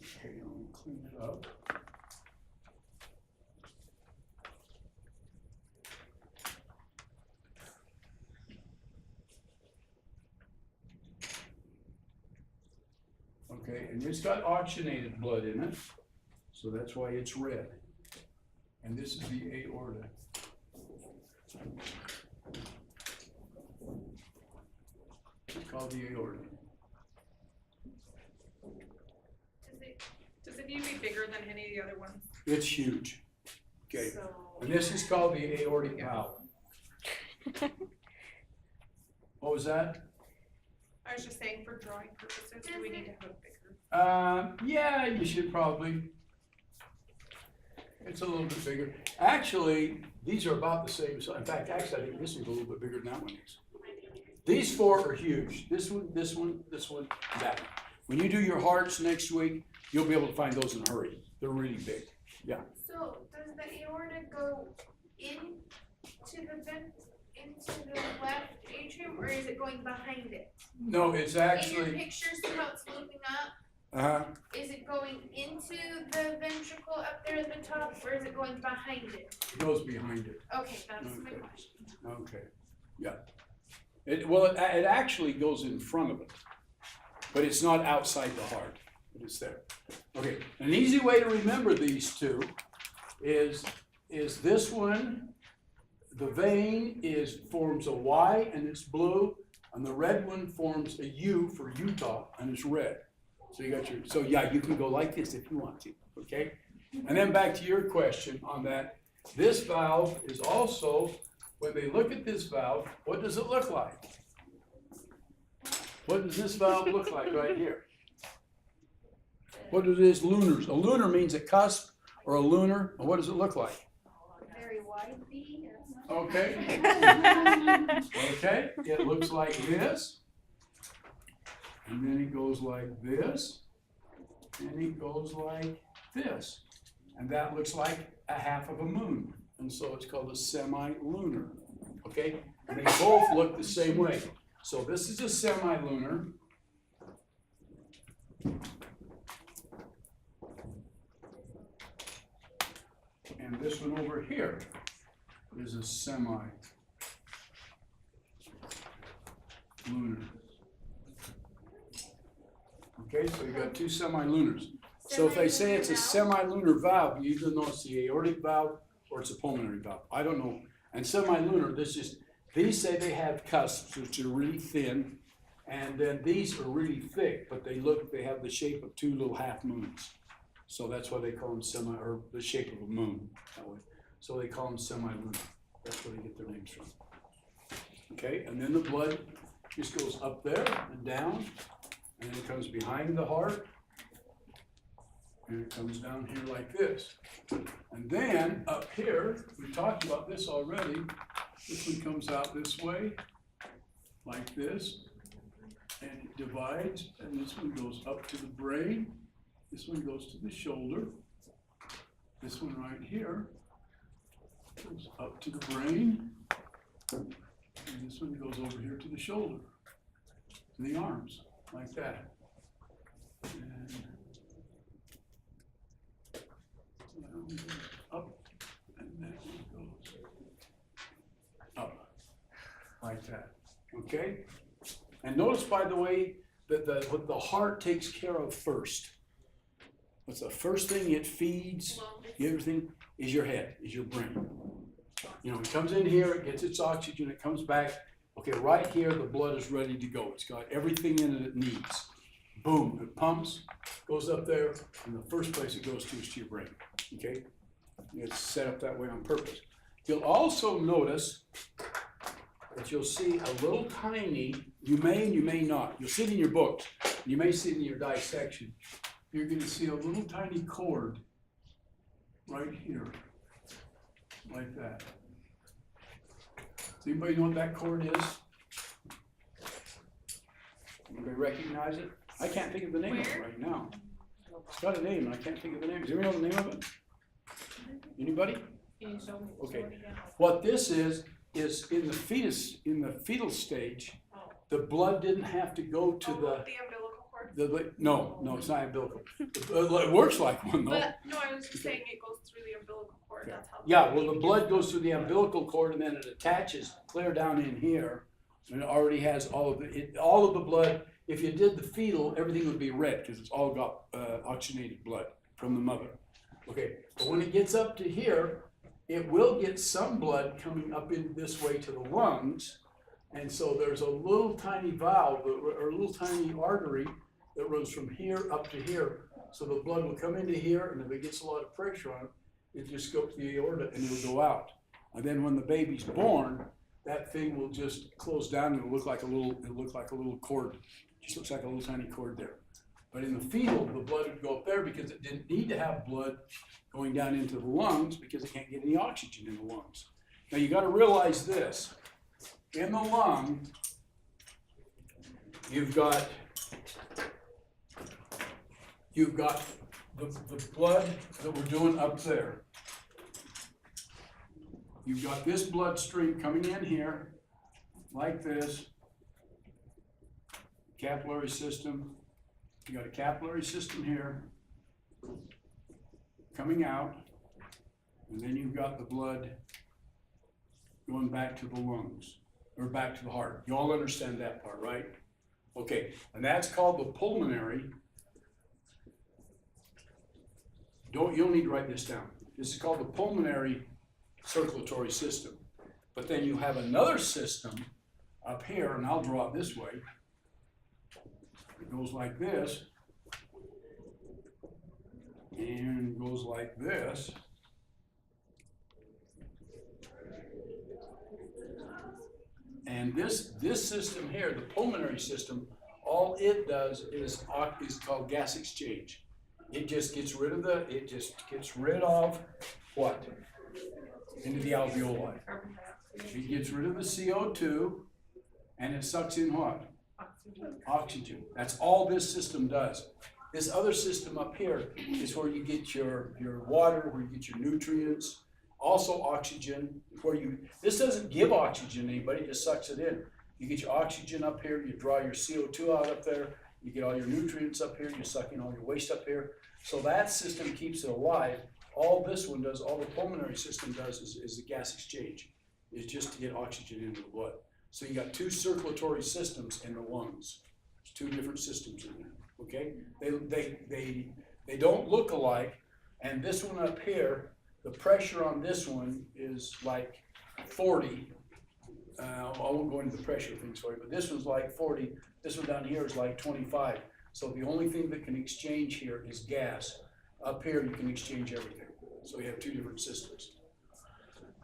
Okay, let me clean it up. Okay, and it's got oxygenated blood in it, so that's why it's red. And this is the aorta. It's called the aorta. Does it need to be bigger than any of the other ones? It's huge. Okay, So, and this is called the aortic valve. What was that? I was just saying for drawing purposes, do we need to have it bigger? Yeah, you should probably. It's a little bit bigger. Actually, these are about the same size. In fact, actually, I think this one's a little bit bigger than that one is. These four are huge. This one, this one, this one, that one. When you do your hearts next week, you'll be able to find those in a hurry. They're really big. Yeah. So does the aorta go into the left atrium, or is it going behind it? No, it's In your actually. picture, see how it's looping up? Uh-huh. Is it going into the ventricle up there at the top, or is it going behind it? It goes behind it. Okay, that's my Okay. question. Okay. Yeah. It actually goes in front of it, but it's not outside the heart, but it's there. Okay. An easy way to remember these two is this one. The vein forms a Y and it's blue, and the red one forms a U for Utah and it's red. So you can go like this if you want to, okay? And then back to your question on that, this valve is also, when they look at this valve, what does it look like? What does this valve look like right here? What are these lunars? A lunar means a cusp or a lunar, and what does it look like? Very wide V. Okay. Okay, it looks like this. And then it goes like this. And it goes like this. And that looks like a half of a moon. And so it's called a semi-lunar. Okay? And they both look the same way. So this is a semi-lunar. And this one over here is a semi-lunar. Okay, so you got two semi-lunars. So if they say it's a semi-lunar valve, you either know it's the aortic valve or it's a pulmonary valve. I don't know. And semi-lunar, these say they have cusps, which are really thin, and then these are really thick, but they have the shape of two little half moons. So that's why they call them or the shape of a moon, that way. So they call them semi-lunar. That's where they get their names from. Okay, and then the blood just goes up there and down, and then it comes behind the heart, and it comes down here like this. And then up here, we talked about this already, this one comes out this way, like this, and it divides, and this one goes up to the brain, this one goes to the shoulder, this one right here goes up to the brain, and this one goes over here to the shoulder, to the arms, like that. And that one goes up, and that one goes up, like that, okay? And notice, by the way, that what the heart takes care of first. What's the first thing it feeds, everything, is your head, is your brain. You know, it comes in here, it gets its oxygen, it comes back. Okay, right here, the blood is ready to go. It's got everything in it needs. Boom, it pumps, goes up there, and the first place it goes to is to your brain, okay? It's set up that way on purpose. You'll also notice that you'll see a little tiny, you may and you may not, you'll see it in your books, you may see it in your dissection. You're gonna see a little tiny cord right here. like that. Does anybody know what that cord is? Anybody recognize it? I can't think of the name of it right now. It's got a name, and I can't think of the name. Does anybody know the name of it? Anybody? Can you show me? Okay. show it again? What this is in the fetal stage, the blood didn't have to go to The umbilical cord. no, it's not umbilical. It works like one though. But, no, I was just saying it goes through the umbilical cord, that's how. Yeah, well, the blood goes through the umbilical cord and then it attaches clear down in here. And it already has all of the blood. If you did the fetal, everything would be red because it's all got oxygenated blood from the mother. Okay, but when it gets up to here, it will get some blood coming up in this way to the lungs. And so there's a little tiny valve or a little tiny artery that runs from here up to here. So the blood will come into here, and if it gets a lot of pressure on it, it just goes to the aorta and it'll go out. And then when the baby's born, that thing will just close down and it'll look like a little cord. It just looks like a little tiny cord there. But in the fetal, the blood would go up there because it didn't need to have blood going down into the lungs because it can't get any oxygen in the lungs. Now you gotta realize this. In the lung, you've got the blood that we're doing up there. You've got this bloodstream coming in here, like this, capillary system. You got a capillary system here, coming out, and then you've got the blood going back to the lungs, or back to the heart. You all understand that part, right? Okay, and that's called the pulmonary. You don't need to write this down. This is called the pulmonary circulatory system. But then you have another system up here, and I'll draw it this way. It goes like this, and goes like this. And this system here, the pulmonary system, all it does is called gas exchange. It just gets rid of what? Into the alveoli. It gets rid of the CO2 and it sucks in what? Oxygen. That's all this system does. This other system up here is where you get your water, where you get your nutrients, also oxygen. This doesn't give oxygen to anybody, it just sucks it in. You get your oxygen up here, you draw your CO2 out up there, you get all your nutrients up here, you're sucking all your waste up here. So that system keeps it alive. All this one does, all the pulmonary system does is the gas exchange. Is just to get oxygen into the blood. So you got two circulatory systems in the lungs. There's two different systems in there, okay? They don't look alike, and this one up here, the pressure on this one is like 40. I won't go into the pressure things for you, but this one's like 40. This one down here is like 25. So the only thing that can exchange here is gas. Up here, you can exchange everything. So you have two different systems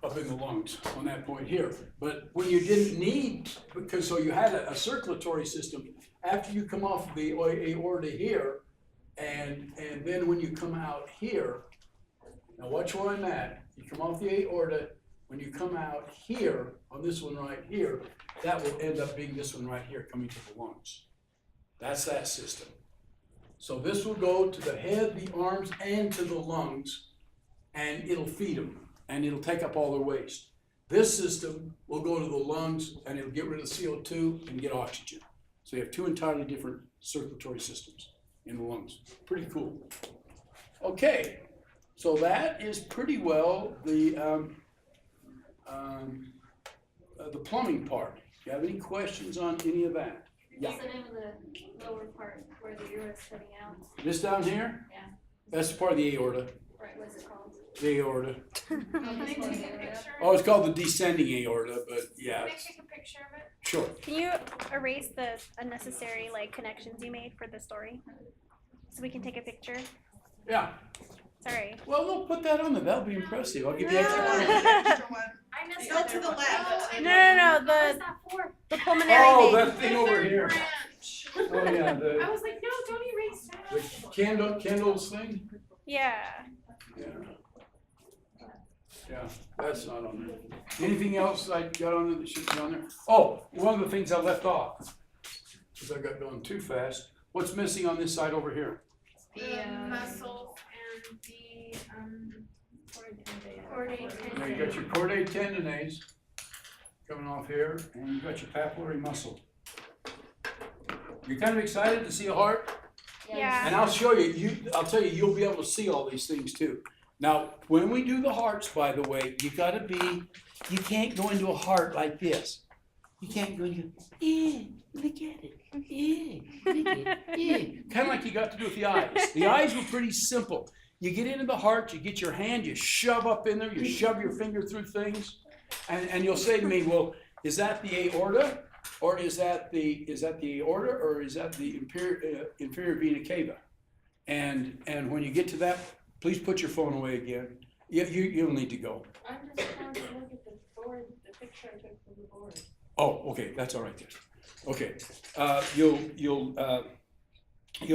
up in the lungs on that point here. But when you didn't need, so you had a circulatory system, after you come off the aorta here, and then when you come out here, now watch where I'm at, you come off the aorta, when you come out here, on this one right here, that will end up being this one right here coming to the lungs. That's that system. So this will go to the head, the arms, and to the lungs, and it'll feed them, and it'll take up all their waste. This system will go to the lungs, and it'll get rid of the CO2 and get oxygen. So you have two entirely different circulatory systems in the lungs. Pretty cool. Okay, so that is pretty well the plumbing part. Do you have any questions on any of that? Yeah. What's the name of the lower part where the aorta's cutting out? This down here? Yeah. That's part of the aorta. Right, what's it called? The aorta. Can I take a picture? Oh, it's called the descending aorta, but yeah. Can I take a picture of it? Sure. Can you erase the unnecessary connections you made for the story? So we can take a picture? Yeah. Sorry. Well, we'll put that on there. That'll be impressive. I'll give you No. extra. I messed Go up to there. the left. No, What's that for? the pulmonary Oh, vein. that thing over here. Branch. Oh, yeah, I the was like, no, don't erase that. candles thing. Yeah. Yeah. Yeah, that's not on there. Anything else I got on there that should be on there? Oh, one of the things I left off, because I got going too fast. What's missing on this side over here? The muscles and the, Yeah, you got your chordate tendinase coming off here, and you got your papillary muscle. You're kind of excited to see a heart? Yeah. And I'll show you, I'll tell you, you'll be able to see all these things too. Now, when we do the hearts, by the way, you can't go into a heart like this. You can't go into, look at it, look at it, kind of like you got to do with the eyes. The eyes were pretty simple. You get into the heart, you get your hand, you shove up in there, you shove your finger through things, and you'll say to me, well, is that the aorta? Or is that the aorta, or is that the inferior vena cava? And when you get to that, please put your phone away again. You'll need to go. I'm just trying to look at the board, the picture I took from the board. Oh, okay, that's all right then. Okay, you'll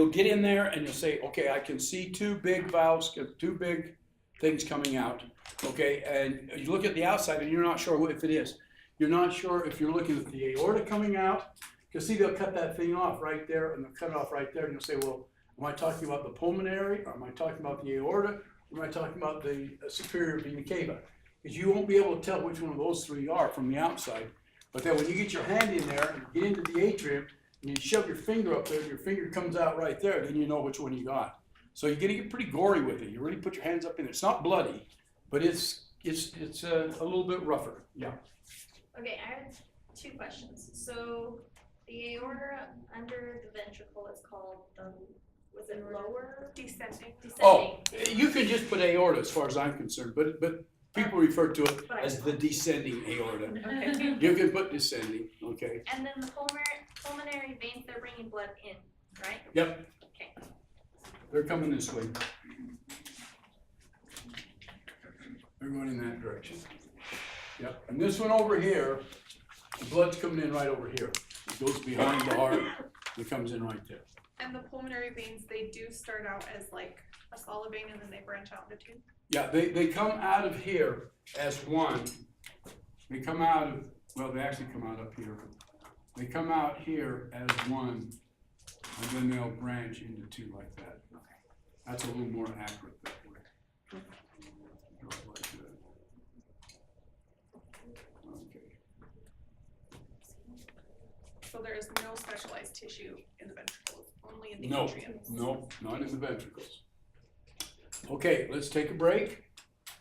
get in there and you'll say, okay, I can see two big valves, two big things coming out. Okay, and you look at the outside and you're not sure if it is. You're not sure if you're looking at the aorta coming out, because see, they'll cut that thing off right there, and they'll cut it off right there, and you'll say, well, am I talking about the pulmonary, or am I talking about the aorta, or am I talking about the superior vena cava? Because you won't be able to tell which one of those three are from the outside. But then when you get your hand in there, and get into the atrium, and you shove your finger up there, and your finger comes out right there, then you know which one you got. So you're gonna get pretty gory with it. You really put your hands up in there. It's not bloody, but it's a little bit rougher, yeah. Okay, I have two questions. So the aorta under the ventricle is called was it lower? descending. Oh, you can just put aorta as far as I'm concerned, but people refer to it as the descending aorta. Okay. You can put descending, okay? And then the pulmonary veins, they're bringing blood in, right? Yep. Okay. They're coming this way. They're going in that direction. Yep, and this one over here, the blood's coming in right over here. It goes behind the heart, it comes in right there. And the pulmonary veins, they do start out as like a solid vein and then they branch out into two. Yeah, they come out of here as one. They come out of, well, they actually come out up here. They come out here as one, and then they'll branch into two like that. That's a little more accurate that way. Draw it like that. Okay. So there is no specialized tissue in the ventricles, only in the No, atriums. no, not in the ventricles. Okay, let's take a break,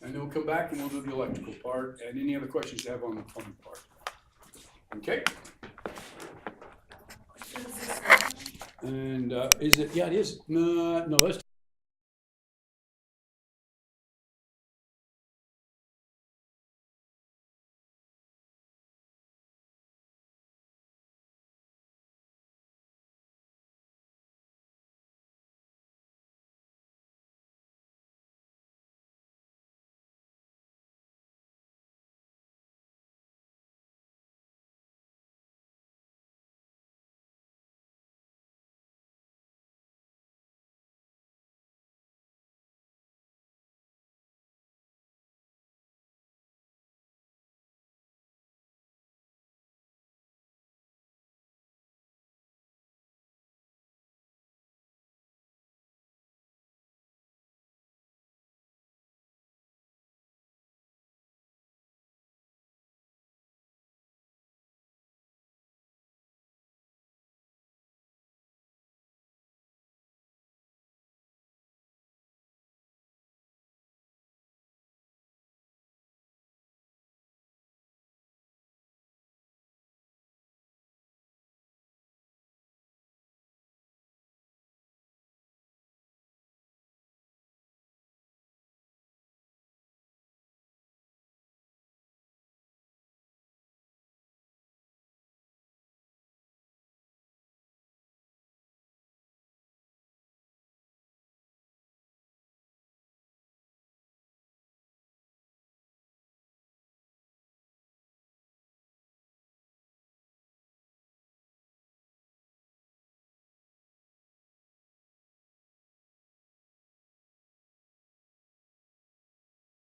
and then we'll come back and we'll do the electrical part and any other questions you have on the plumbing part. Okay? And is it, yeah, it is. No, let's